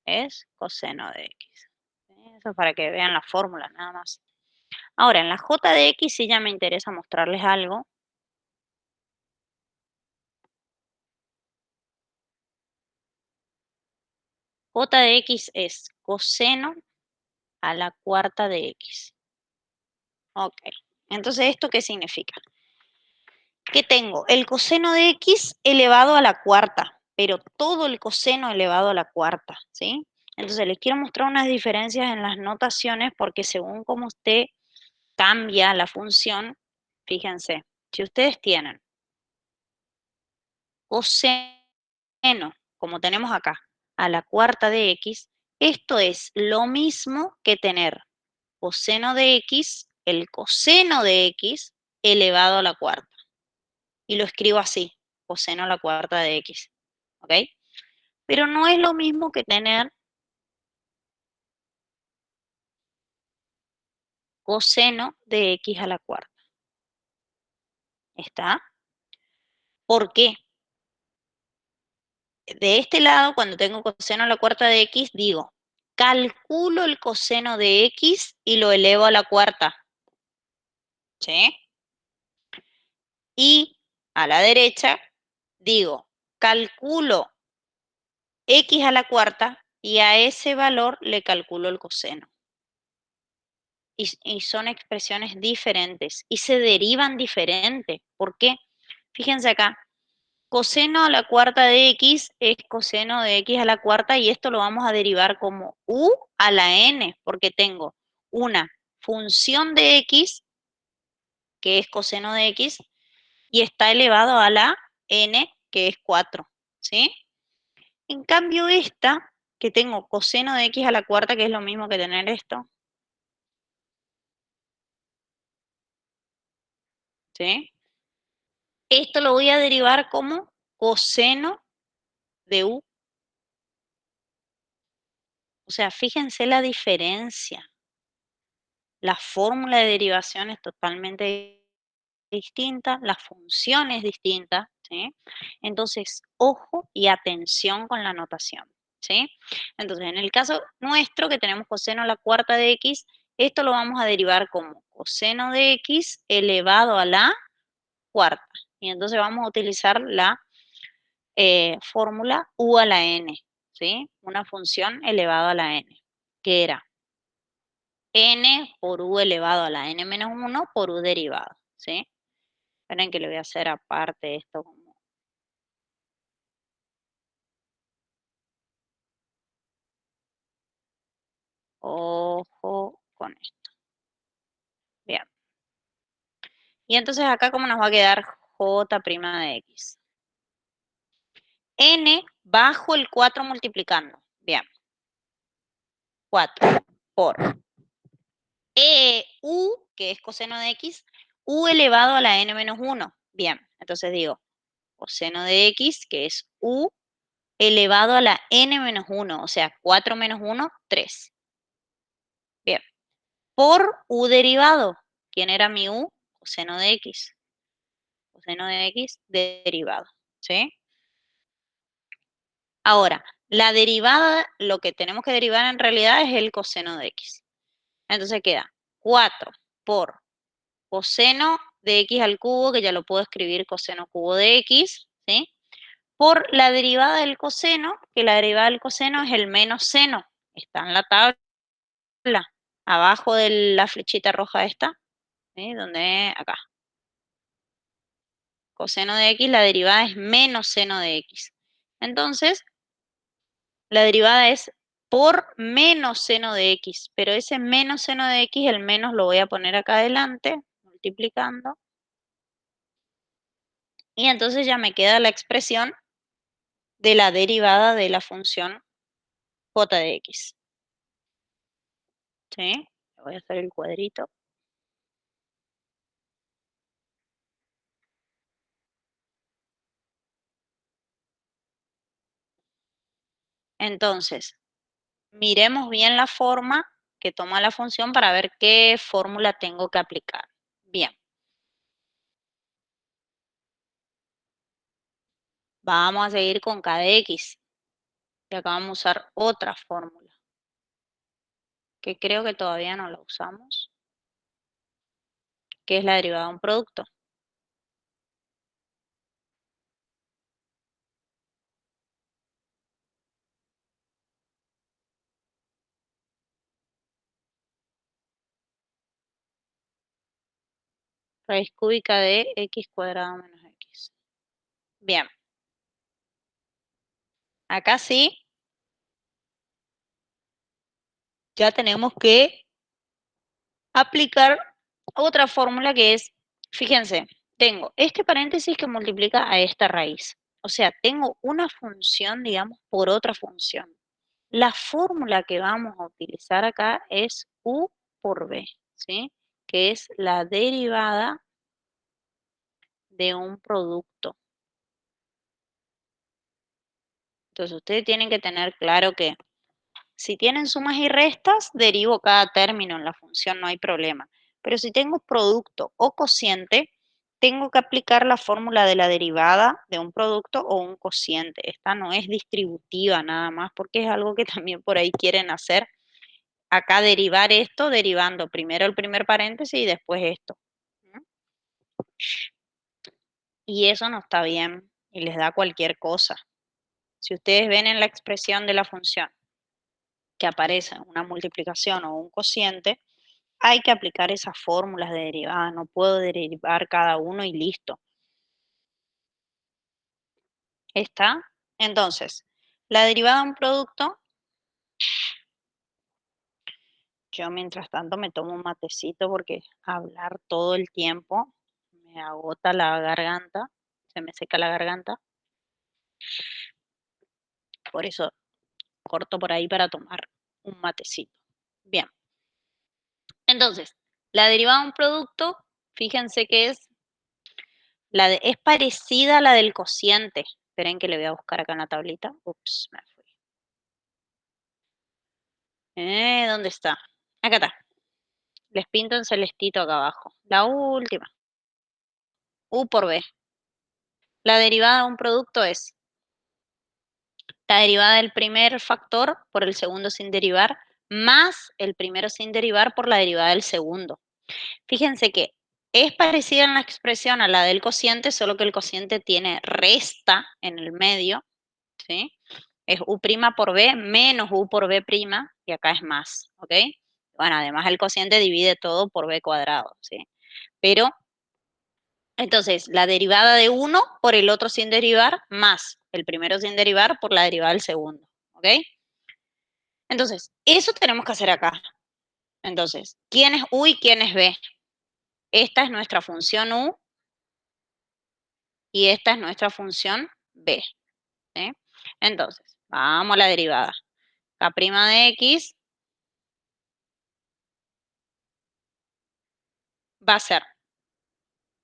es coseno de X. ¿Sí? Eso es para que vean la fórmula, nada más. Ahora, en la J de X sí ya me interesa mostrarles algo. J de X es coseno a la cuarta de X. Ok, entonces, ¿esto qué significa? Que tengo el coseno de X elevado a la cuarta, pero todo el coseno elevado a la cuarta, ¿sí? Entonces, les quiero mostrar unas diferencias en las notaciones porque según cómo usted cambia la función, fíjense, si ustedes tienen coseno, como tenemos acá, a la cuarta de X, esto es lo mismo que tener coseno de X, el coseno de X elevado a la cuarta. Y lo escribo así, coseno a la cuarta de X. ¿Ok? Pero no es lo mismo que tener coseno de X a la cuarta. ¿Está? ¿Por qué? De este lado, cuando tengo coseno a la cuarta de X, digo, calculo el coseno de X y lo elevo a la cuarta. ¿Sí? Y a la derecha, digo, calculo X a la cuarta y a ese valor le calculo el coseno. Y son expresiones diferentes y se derivan diferente. ¿Por qué? Fíjense acá, coseno a la cuarta de X es coseno de X a la cuarta y esto lo vamos a derivar como U a la N, porque tengo una función de X, que es coseno de X, y está elevado a la N, que es 4, ¿sí? En cambio esta, que tengo coseno de X a la cuarta, que es lo mismo que tener esto, ¿sí? Esto lo voy a derivar como coseno de U. O sea, fíjense la diferencia. La fórmula de derivación es totalmente distinta, la función es distinta, ¿sí? Entonces, ojo y atención con la notación, ¿sí? Entonces, en el caso nuestro, que tenemos coseno a la cuarta de x, esto lo vamos a derivar como coseno de x elevado a la cuarta. Y entonces vamos a utilizar la fórmula u a la n, ¿sí? Una función elevada a la n, que era n por u elevado a la n menos 1 por u derivado, ¿sí? Esperen que le voy a hacer aparte esto como ojo con esto. Bien. Y entonces acá, ¿cómo nos va a quedar j' de x? N bajo el 4 multiplicando. Bien. 4 por u, que es coseno de x, u elevado a la n menos 1. Bien. Entonces digo, coseno de x, que es u elevado a la n menos 1, o sea, 4 menos 1, 3. Bien. Por u derivado. ¿Quién era mi u? Coseno de x. Coseno de x derivado. ¿Sí? Ahora, la derivada, lo que tenemos que derivar en realidad es el coseno de x. Entonces queda 4 por coseno de x al cubo, que ya lo puedo escribir coseno cubo de x, ¿sí? Por la derivada del coseno, que la derivada del coseno es el menos seno. Está en la tabla, abajo de la flechita roja esta, ¿sí? Donde acá. Coseno de x, la derivada es menos seno de x. Entonces, la derivada es por menos seno de x, pero ese menos seno de x, el menos lo voy a poner acá adelante, multiplicando. Y entonces ya me queda la expresión de la derivada de la función j de x. ¿Sí? Voy a hacer el cuadrito. Entonces, miremos bien la forma que toma la función para ver qué fórmula tengo que aplicar. Bien. Vamos a seguir con k de x. Y acá vamos a usar otra fórmula, que creo que todavía no la usamos, que es la derivada de un producto. Raíz cúbica de x cuadrado menos x. Bien. Acá sí, ya tenemos que aplicar otra fórmula que es, fíjense, tengo este paréntesis que multiplica a esta raíz. O sea, tengo una función, digamos, por otra función. La fórmula que vamos a utilizar acá es u por b, ¿sí? Que es la derivada de un producto. Entonces, ustedes tienen que tener claro que si tienen sumas y restas, derivo cada término en la función, no hay problema. Pero si tengo producto o cociente, tengo que aplicar la fórmula de la derivada de un producto o un cociente. Esta no es distributiva nada más, porque es algo que también por ahí quieren hacer. Acá derivar esto, derivando primero el primer paréntesis y después esto. ¿Mm? Y eso no está bien y les da cualquier cosa. Si ustedes ven en la expresión de la función que aparece una multiplicación o un cociente, hay que aplicar esas fórmulas de derivada, no puedo derivar cada uno y listo. ¿Está? Entonces, la derivada de un producto, yo mientras tanto me tomo un matecito porque hablar todo el tiempo me agota la garganta, se me seca la garganta, por eso corto por ahí para tomar un matecito. Bien, entonces, la derivada de un producto, fíjense que es parecida a la del cociente. Esperen que le voy a buscar acá en la tablita. Ups, me fui. ¿Dónde está? Acá está. Les pinto en celestito acá abajo. La última. U por B. La derivada de un producto es la derivada del primer factor por el segundo sin derivar, más el primero sin derivar por la derivada del segundo. Fíjense que es parecida en la expresión a la del cociente, solo que el cociente tiene resta en el medio, ¿sí? Es U' por B menos U por B', y acá es más, ¿ok? Bueno, además el cociente divide todo por B cuadrado, ¿sí? Pero, entonces, la derivada de uno por el otro sin derivar, más el primero sin derivar por la derivada del segundo, ¿ok? Entonces, eso tenemos que hacer acá. Entonces, ¿quién es U y quién es B? Esta es nuestra función U y esta es nuestra función B, ¿sí? Entonces, vamos a la derivada. K' de X va a ser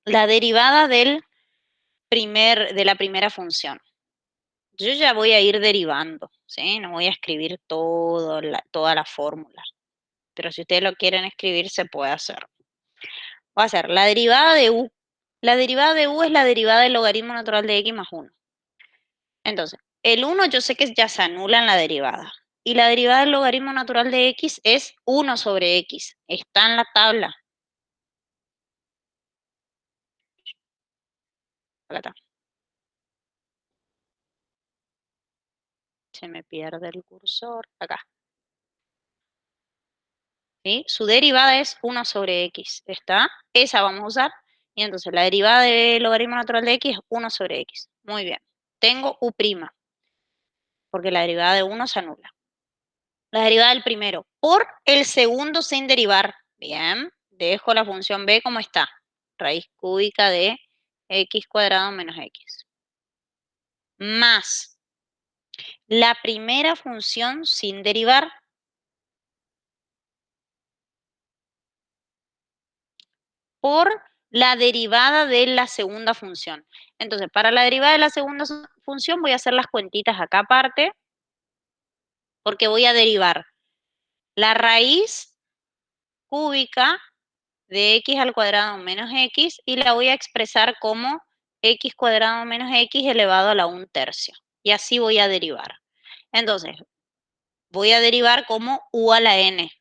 la derivada de la primera función. Yo ya voy a ir derivando, ¿sí? No voy a escribir toda la fórmula. Pero si ustedes lo quieren escribir, se puede hacer. Va a ser la derivada de U. La derivada de U es la derivada del logaritmo natural de X más 1. Entonces, el 1 yo sé que ya se anula en la derivada. Y la derivada del logaritmo natural de X es 1 sobre X. Está en la tabla. Acá está. Se me pierde el cursor. Acá. ¿Sí? Su derivada es 1 sobre X. ¿Está? Esa vamos a usar. Y entonces la derivada del logaritmo natural de X es 1 sobre X. Muy bien. Tengo U', porque la derivada de 1 se anula. La derivada del primero por el segundo sin derivar. Bien. Dejo la función B como está. Raíz cúbica de X cuadrado menos X. Más la primera función sin derivar por la derivada de la segunda función. Entonces, para la derivada de la segunda función voy a hacer las cuentitas acá aparte, porque voy a derivar la raíz cúbica de X al cuadrado menos X y la voy a expresar como X cuadrado menos X elevado a la 1/3. Y así voy a derivar. Entonces, voy a derivar como U a la N.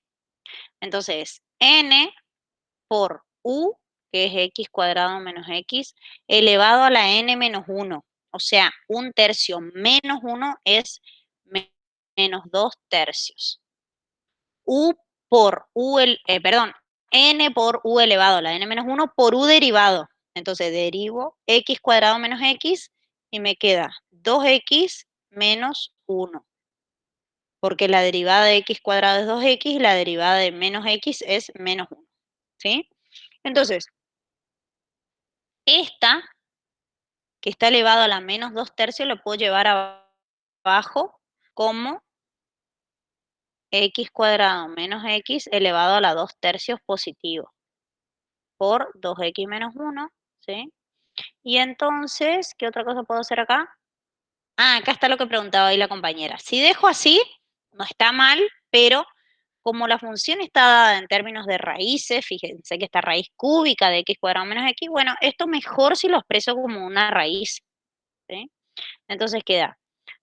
Entonces, N por U, que es X cuadrado menos X, elevado a la N menos 1. O sea, 1/3 menos 1 es menos 2/3. U por U, N por U elevado a la N menos 1 por U derivado. Entonces, derivo X cuadrado menos X y me queda 2X menos 1. Porque la derivada de X cuadrado es 2X y la derivada de menos X es menos 1. ¿Sí? Entonces, esta, que está elevado a la menos 2/3, lo puedo llevar abajo como X cuadrado menos X elevado a la 2/3 positivo por 2X menos 1, ¿sí? Y entonces, ¿qué otra cosa puedo hacer acá? Ah, acá está lo que preguntaba ahí la compañera. Si dejo así, no está mal, pero como la función está dada en términos de raíces, fíjense que esta raíz cúbica de X cuadrado menos X, bueno, esto mejor si lo expreso como una raíz, ¿sí? Entonces queda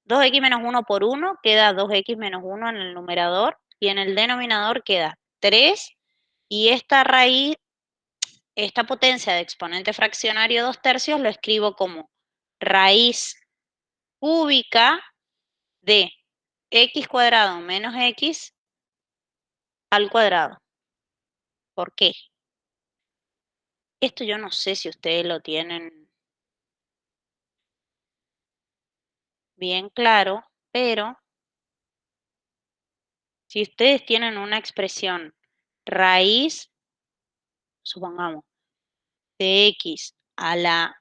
2X menos 1 por 1, queda 2X menos 1 en el numerador, y en el denominador queda 3, y esta raíz, esta potencia de exponente fraccionario 2/3 lo escribo como raíz cúbica de X cuadrado menos X al cuadrado. ¿Por qué? Esto yo no sé si ustedes lo tienen bien claro, pero si ustedes tienen una expresión raíz, supongamos, de X a la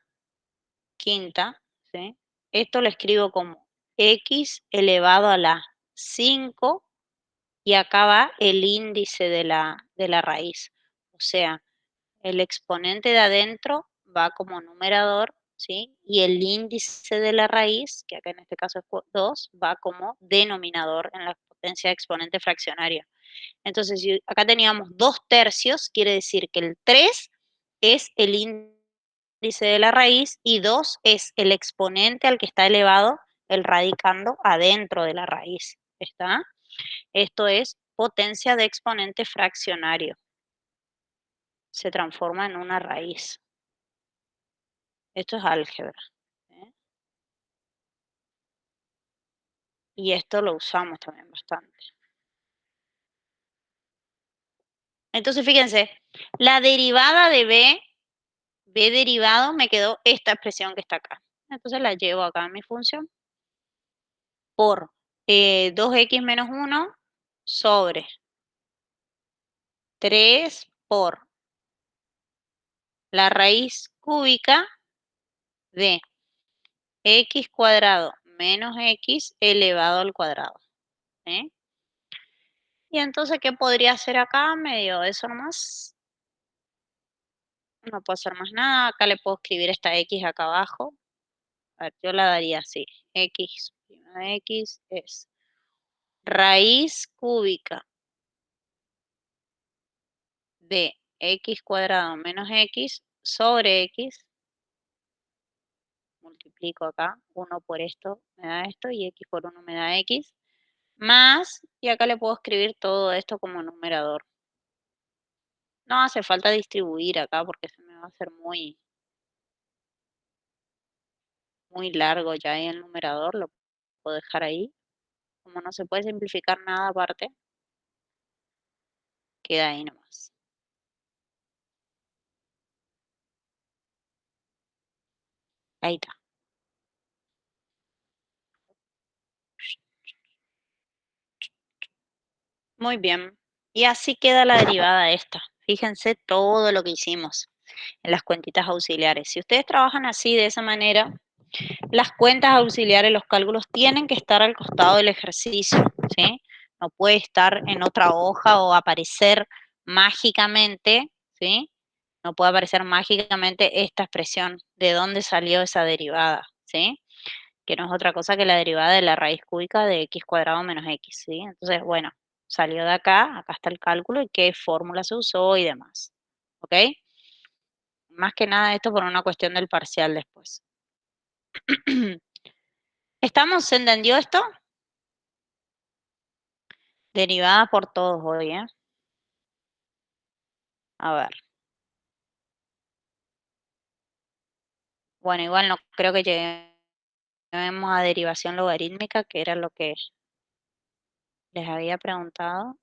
quinta, ¿sí? Esto lo escribo como X elevado a la 5 y acá va el índice de la raíz. O sea, el exponente de adentro va como numerador, ¿sí? Y el índice de la raíz, que acá en este caso es 2, va como denominador en la potencia de exponente fraccionario. Entonces, si acá teníamos 2/3, quiere decir que el 3 es el índice índice de la raíz, y 2 es el exponente al que está elevado el radicando adentro de la raíz. ¿Está? Esto es potencia de exponente fraccionario. Se transforma en una raíz. Esto es álgebra. ¿Eh? Y esto lo usamos también bastante. Entonces, fíjense, la derivada de b derivado, me quedó esta expresión que está acá. Entonces la llevo acá a mi función por 2x menos 1 sobre 3 por la raíz cúbica de x cuadrado menos x elevado al cuadrado. ¿Eh? Y entonces, ¿qué podría hacer acá? Medio eso nomás. No puedo hacer más nada. Acá le puedo escribir esta x acá abajo. A ver, yo la daría así. X de x es raíz cúbica de x cuadrado menos x sobre x. Multiplico acá. 1 por esto me da esto y x por 1 me da x. Más, y acá le puedo escribir todo esto como numerador. No hace falta distribuir acá porque se me va a hacer muy largo ya ahí el numerador, lo puedo dejar ahí. Como no se puede simplificar nada aparte, queda ahí nomás. Ahí está. Muy bien. Y así queda la derivada esta. Fíjense todo lo que hicimos en las cuentitas auxiliares. Si ustedes trabajan así, de esa manera, las cuentas auxiliares, los cálculos tienen que estar al costado del ejercicio, ¿sí? No puede estar en otra hoja o aparecer mágicamente, ¿sí? No puede aparecer mágicamente esta expresión, de dónde salió esa derivada, ¿sí? Que no es otra cosa que la derivada de la raíz cúbica de x cuadrado menos x, ¿sí? Entonces, bueno, salió de acá está el cálculo y qué fórmula se usó y demás, ¿ok? Más que nada esto por una cuestión del parcial después. ¿Estamos? ¿Se entendió esto? Derivada por todos hoy, ¿eh? A ver. Bueno, igual no creo que lleguemos a derivación logarítmica, que era lo que les había preguntado.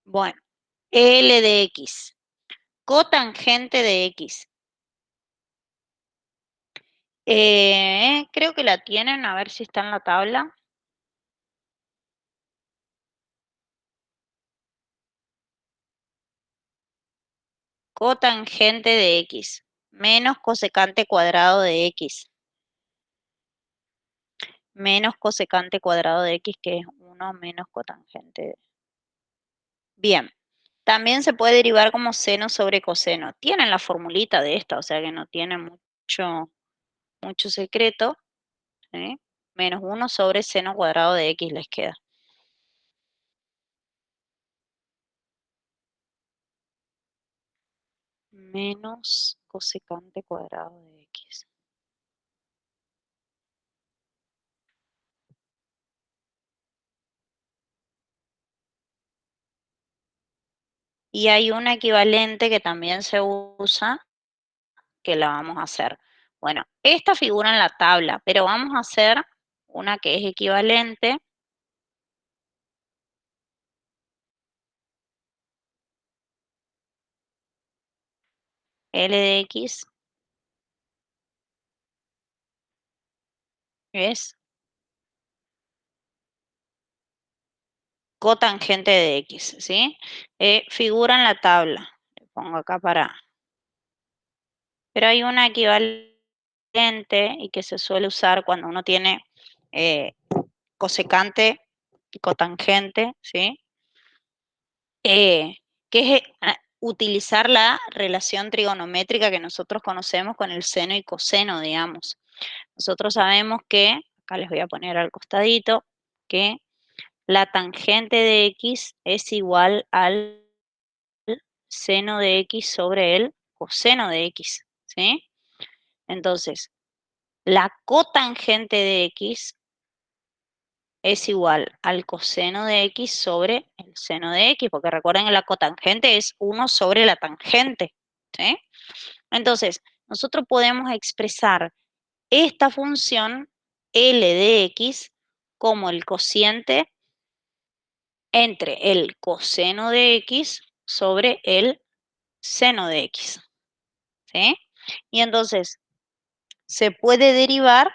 Bueno, L de X, cotangente de X. Creo que la tienen, a ver si está en la tabla. Cotangente de X, menos cosecante cuadrado de X. Menos cosecante cuadrado de X, que es 1 menos cotangente de... Bien. También se puede derivar como seno sobre coseno. Tienen la formulita de esta, o sea que no tiene mucho secreto. ¿Sí? Menos 1 sobre seno cuadrado de X les queda. Menos cosecante cuadrado de X. Y hay una equivalente que también se usa, que la vamos a hacer. Bueno, esta figura en la tabla, pero vamos a hacer una que es equivalente. L de X es cotangente de X, ¿sí? Figura en la tabla. Le pongo acá para... Pero hay una equivalente y que se suele usar cuando uno tiene cosecante y cotangente, ¿sí? Que es utilizar la relación trigonométrica que nosotros conocemos con el seno y coseno, digamos. Nosotros sabemos que, acá les voy a poner al costadito, que la tangente de x es igual al seno de x sobre el coseno de x, ¿sí? Entonces, la cotangente de x es igual al coseno de x sobre el seno de x, porque recuerden que la cotangente es 1 sobre la tangente, ¿sí? Entonces, nosotros podemos expresar esta función L de x como el cociente entre el coseno de x sobre el seno de x, ¿sí? Y entonces, se puede derivar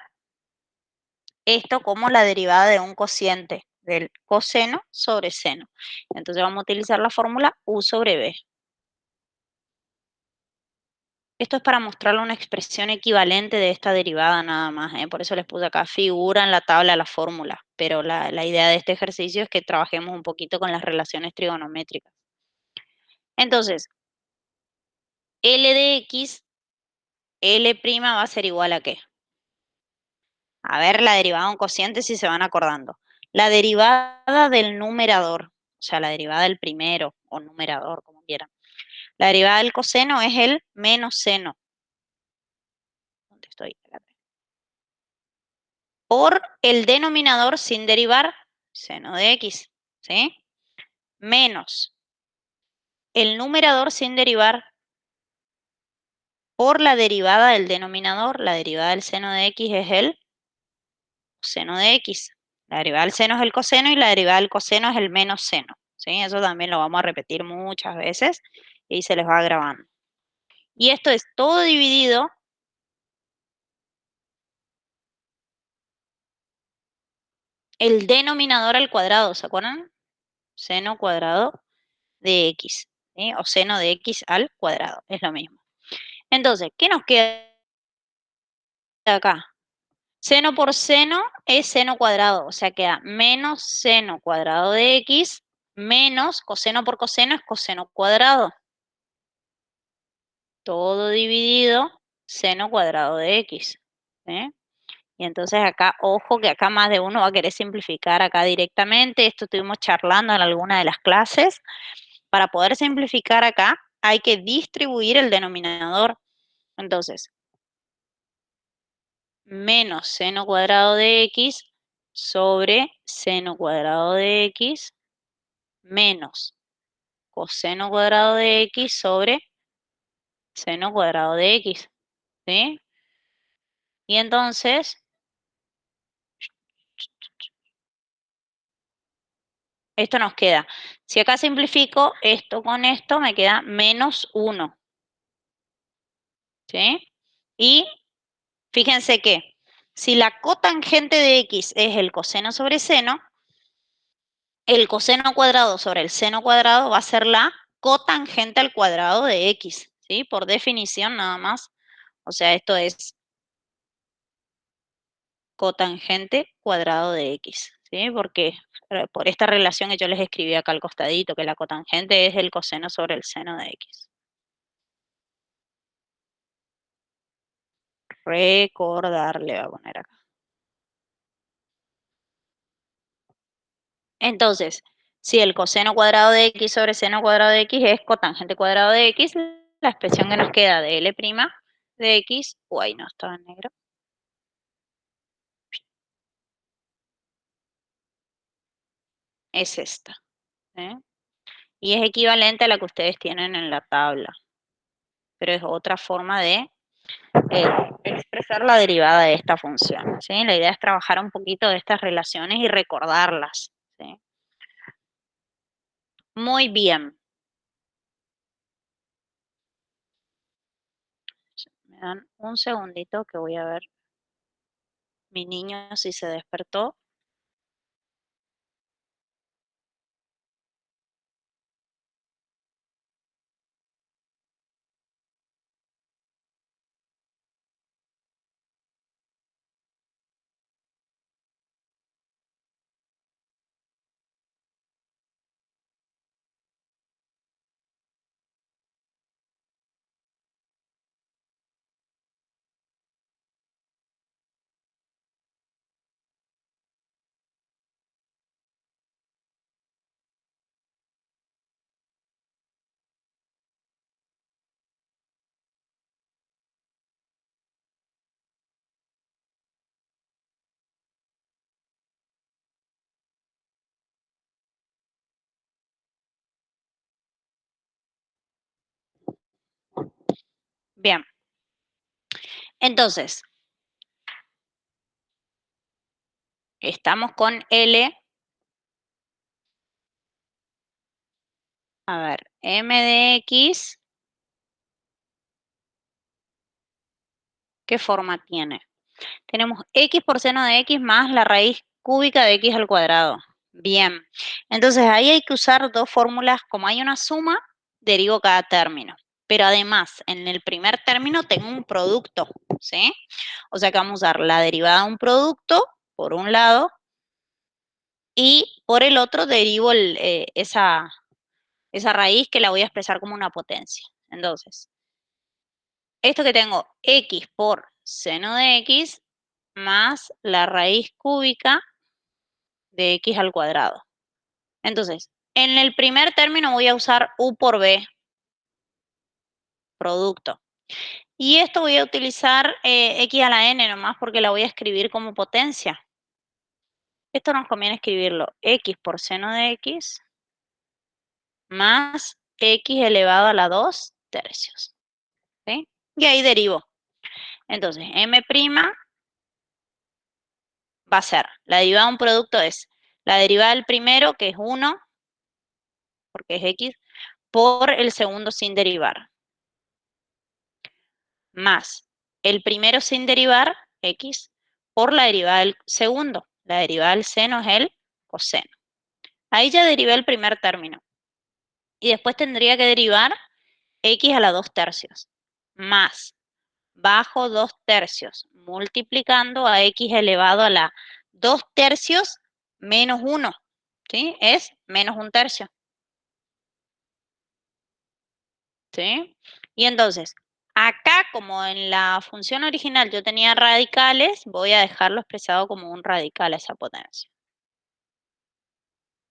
esto como la derivada de un cociente del coseno sobre seno. Entonces vamos a utilizar la fórmula u sobre b. Esto es para mostrarle una expresión equivalente de esta derivada nada más, ¿eh? Por eso les puse acá figura en la tabla la fórmula, pero la idea de este ejercicio es que trabajemos un poquito con las relaciones trigonométricas. Entonces, L de x, L' va a ser igual a ¿qué? A ver la derivada de un cociente si se van acordando. La derivada del numerador, o sea, la derivada del primero o numerador, como quieran. La derivada del coseno es el menos seno. ¿Dónde estoy? Por el denominador sin derivar, seno de x, ¿sí? Menos el numerador sin derivar por la derivada del denominador. La derivada del seno de x es el seno de x. La derivada del seno es el coseno y la derivada del coseno es el menos seno, ¿sí? Eso también lo vamos a repetir muchas veces y se les va grabando. Y esto es todo dividido el denominador al cuadrado, ¿se acuerdan? Seno cuadrado de x, ¿sí? O seno de x al cuadrado, es lo mismo. Entonces, ¿qué nos queda acá? Seno por seno es seno cuadrado, o sea, queda menos seno cuadrado de x menos coseno por coseno es coseno cuadrado. Todo dividido seno cuadrado de x. ¿Sí? Y entonces acá, ojo que acá más de uno va a querer simplificar acá directamente. Esto estuvimos charlando en alguna de las clases. Para poder simplificar acá, hay que distribuir el denominador. Entonces, menos seno cuadrado de x sobre seno cuadrado de x menos coseno cuadrado de x sobre seno cuadrado de x. ¿Sí? Y entonces, esto nos queda. Si acá simplifico esto con esto, me queda menos 1. ¿Sí? Y fíjense que si la cotangente de x es el coseno sobre seno, el coseno cuadrado sobre el seno cuadrado va a ser la cotangente al cuadrado de x, ¿sí? Por definición nada más. O sea, esto es cotangente cuadrado de x, ¿sí? Porque por esta relación que yo les escribí acá al costadito, que la cotangente es el coseno sobre el seno de x. Recordar, le voy a poner acá. Entonces, si el coseno cuadrado de x sobre seno cuadrado de x es cotangente cuadrado de x, la expresión que nos queda de L' de x, uy, no, estaba en negro, es esta. ¿Eh? Y es equivalente a la que ustedes tienen en la tabla, pero es otra forma de expresar la derivada de esta función. ¿Sí? La idea es trabajar un poquito de estas relaciones y recordarlas. ¿Sí? Muy bien. Me dan un segundito que voy a ver mi niño si se despertó. Bien. Entonces, estamos con L. A ver, M de X, ¿qué forma tiene? Tenemos X por seno de X más la raíz cúbica de X al cuadrado. Bien, entonces ahí hay que usar dos fórmulas. Como hay una suma, derivo cada término. Pero además, en el primer término tengo un producto, ¿sí? O sea que vamos a usar la derivada de un producto, por un lado, y por el otro derivo esa raíz que la voy a expresar como una potencia. Entonces, esto que tengo, X por seno de X más la raíz cúbica de X al cuadrado. Entonces, en el primer término voy a usar U por B, producto. Y esto voy a utilizar X a la N nomás porque la voy a escribir como potencia. Esto nos conviene escribirlo X por seno de X más X elevado a la 2 tercios. ¿Sí? Y ahí derivo. Entonces, M' va a ser, la derivada de un producto es la derivada del primero, que es 1, porque es X, por el segundo sin derivar, más el primero sin derivar, X, por la derivada del segundo. La derivada del seno es el coseno. Ahí ya derivé el primer término. Y después tendría que derivar X a la 2 tercios, más bajo 2 tercios, multiplicando a X elevado a la 2 tercios menos 1, ¿sí? Es menos 1 tercio. ¿Sí? Y entonces, acá como en la función original yo tenía radicales, voy a dejarlo expresado como un radical a esa potencia.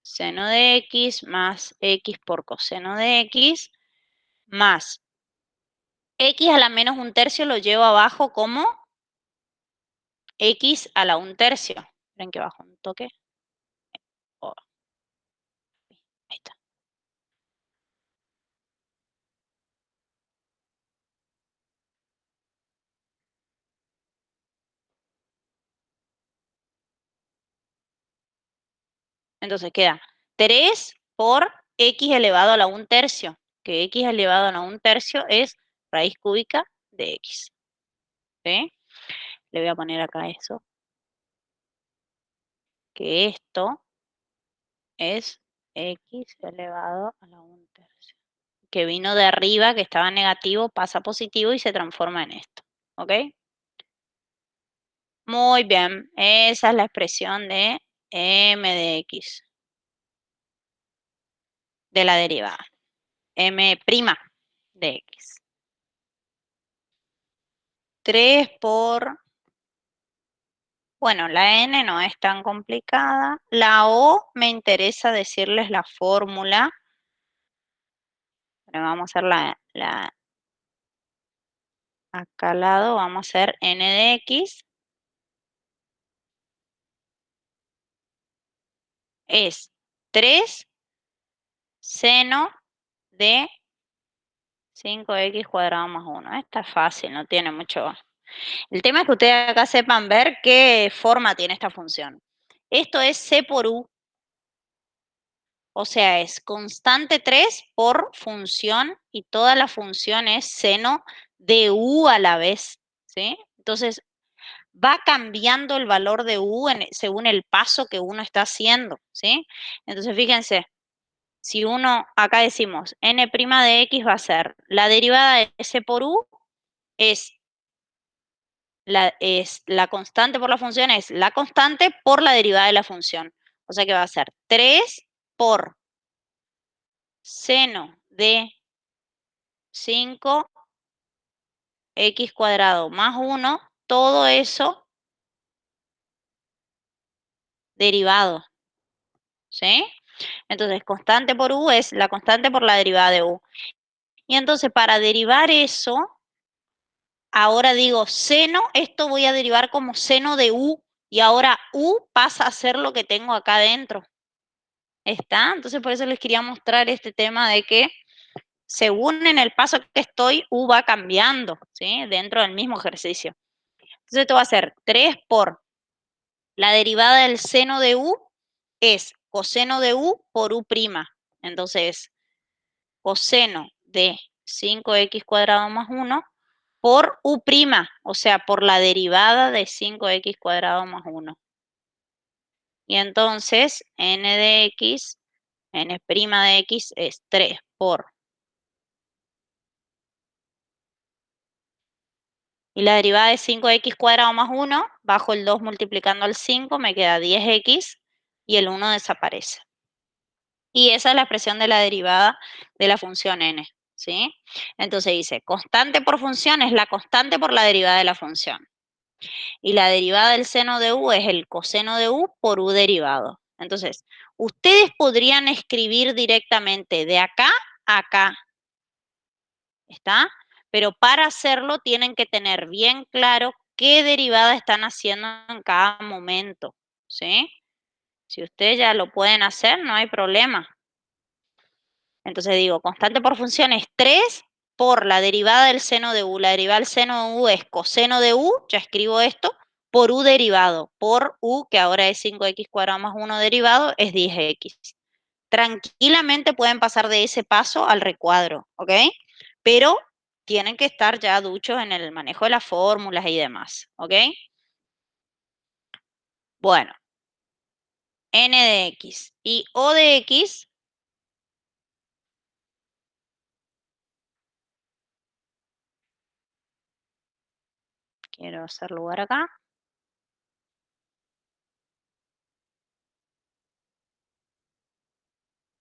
Seno de X más X por coseno de X más X a la menos 1 tercio lo llevo abajo como X a la 1 tercio. Esperen que bajo un toque. Oh, ahí está. Entonces queda 3 por X elevado a la 1 tercio, que X elevado a la 1 tercio es raíz cúbica de X. ¿Sí? Le voy a poner acá eso. Que esto es X elevado a la 1 tercio. Que vino de arriba, que estaba negativo, pasa a positivo y se transforma en esto. ¿Ok? Muy bien. Esa es la expresión de M de X. De la derivada. M' de X. 3 por... Bueno, la N no es tan complicada. La O me interesa decirles la fórmula. Pero vamos a hacer acá al lado, vamos a hacer N de X. Es 3 seno de 5x cuadrado más 1. Esta es fácil, no tiene mucho. El tema es que ustedes acá sepan ver qué forma tiene esta función. Esto es C por U. O sea, es constante 3 por función y toda la función es seno de U a la vez. ¿Sí? Entonces, va cambiando el valor de U según el paso que uno está haciendo. ¿Sí? Entonces, fíjense. Si uno, acá decimos, n' de x va a ser, la derivada de s por u es la constante por la función, es la constante por la derivada de la función. O sea que va a ser 3 por seno de 5x cuadrado más 1, todo eso derivado. ¿Sí? Entonces, constante por u es la constante por la derivada de u. Y entonces, para derivar eso, ahora digo seno, esto voy a derivar como seno de U y ahora U pasa a ser lo que tengo acá adentro. ¿Está? Entonces por eso les quería mostrar este tema de que según en el paso que estoy, u va cambiando, ¿sí? Dentro del mismo ejercicio. Entonces esto va a ser 3 por la derivada del seno de u es coseno de u por u'. Entonces, coseno de 5x cuadrado más 1 por u', o sea, por la derivada de 5x cuadrado más 1. Y entonces, n de x, n' de x es 3 por. Y la derivada de 5x cuadrado más 1, bajo el 2 multiplicando al 5, me queda 10x y el 1 desaparece. Y esa es la expresión de la derivada de la función n, ¿sí? Entonces dice, constante por función es la constante por la derivada de la función. Y la derivada del seno de u es el coseno de u por u derivado. Entonces, ustedes podrían escribir directamente de acá a acá, ¿está? Pero para hacerlo tienen que tener bien claro qué derivada están haciendo en cada momento, ¿sí? Si ustedes ya lo pueden hacer, no hay problema. Entonces digo, constante por función es 3 por la derivada del seno de u. La derivada del seno de u es coseno de u, ya escribo esto, por u derivado, por u, que ahora es 5x cuadrado más 1 derivado, es 10x. Tranquilamente pueden pasar de ese paso al recuadro, ¿ok? Pero tienen que estar ya duchos en el manejo de las fórmulas y demás, ¿ok? Bueno, n de x y o de x, quiero hacer lugar acá.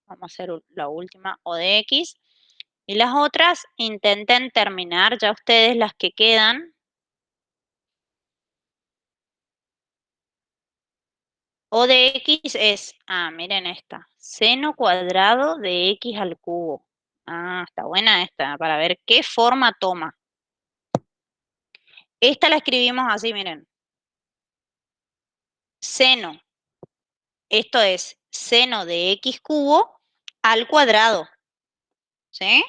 Vamos a hacer la última, o de x. Y las otras, intenten terminar ya ustedes las que quedan. O de x es, miren esta, seno cuadrado de x al cubo. Está buena esta, para ver qué forma toma. Esta la escribimos así, miren. Seno, esto es seno de x cubo al cuadrado, ¿sí?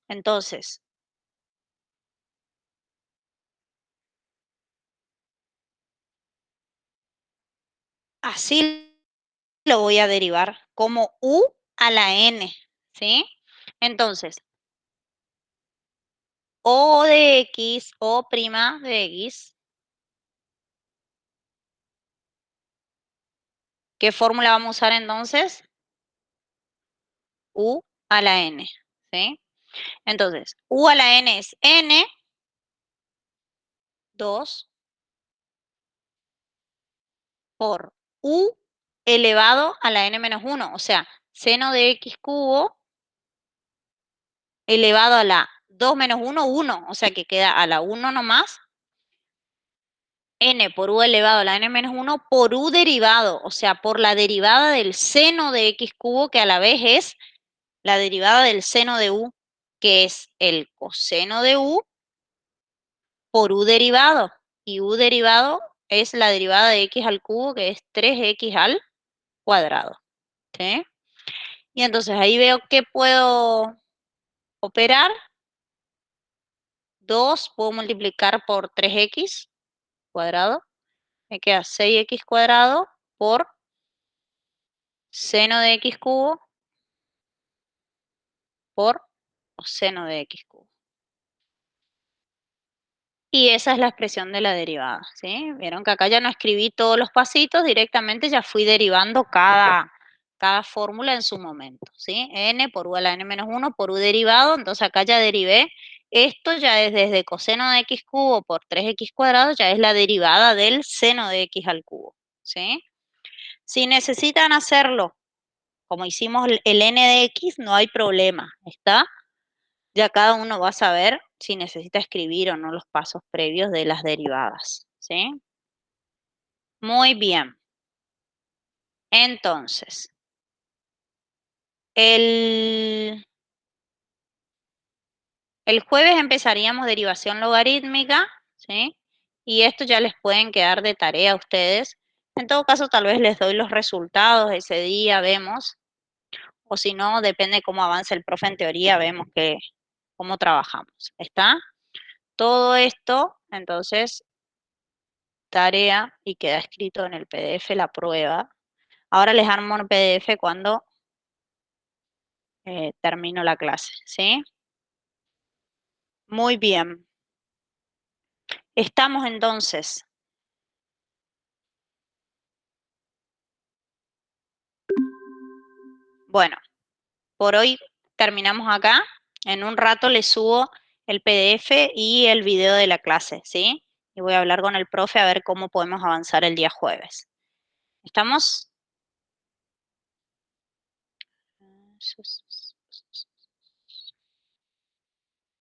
Entonces, así lo voy a derivar como u a la n, ¿sí? Entonces, o de x, o' de x. ¿Qué fórmula vamos a usar entonces? U a la n, ¿sí? Entonces, u a la n es n, 2, por u elevado a la n menos 1, o sea, seno de x cubo elevado a la 2 menos 1, 1, o sea que queda a la 1 nomás, n por u elevado a la n menos 1 por u derivado, o sea, por la derivada del seno de x cubo, que a la vez es la derivada del seno de u, que es el coseno de u por u derivado. Y u derivado es la derivada de x al cubo, que es 3x al cuadrado, ¿sí? Y entonces ahí veo que puedo operar. 2 puedo multiplicar por 3x cuadrado. Me queda 6x cuadrado por seno de x cubo por coseno de x cubo. Y esa es la expresión de la derivada, ¿sí? Vieron que acá ya no escribí todos los pasitos, directamente ya fui derivando cada fórmula en su momento, ¿sí? N por u a la n menos 1 por u derivado, entonces acá ya derivé. Esto ya es desde coseno de x cubo por 3x cuadrado, ya es la derivada del seno de x al cubo, ¿sí? Si necesitan hacerlo como hicimos el n de x, no hay problema, ¿está? Ya cada uno va a saber si necesita escribir o no los pasos previos de las derivadas, ¿sí? Muy bien. Entonces, el jueves empezaríamos derivación logarítmica, ¿sí? Y esto ya les pueden quedar de tarea a ustedes. En todo caso, tal vez les doy los resultados ese día, vemos. o si no, depende cómo avance el profe en teoría, vemos cómo trabajamos. ¿Está? Todo esto, entonces, tarea y queda escrito en el PDF la prueba. Ahora les armo un PDF cuando termino la clase, ¿sí? Muy bien. Estamos entonces. Bueno, por hoy terminamos acá. En un rato les subo el PDF y el video de la clase, ¿sí? Y voy a hablar con el profe a ver cómo podemos avanzar el día jueves. ¿Estamos?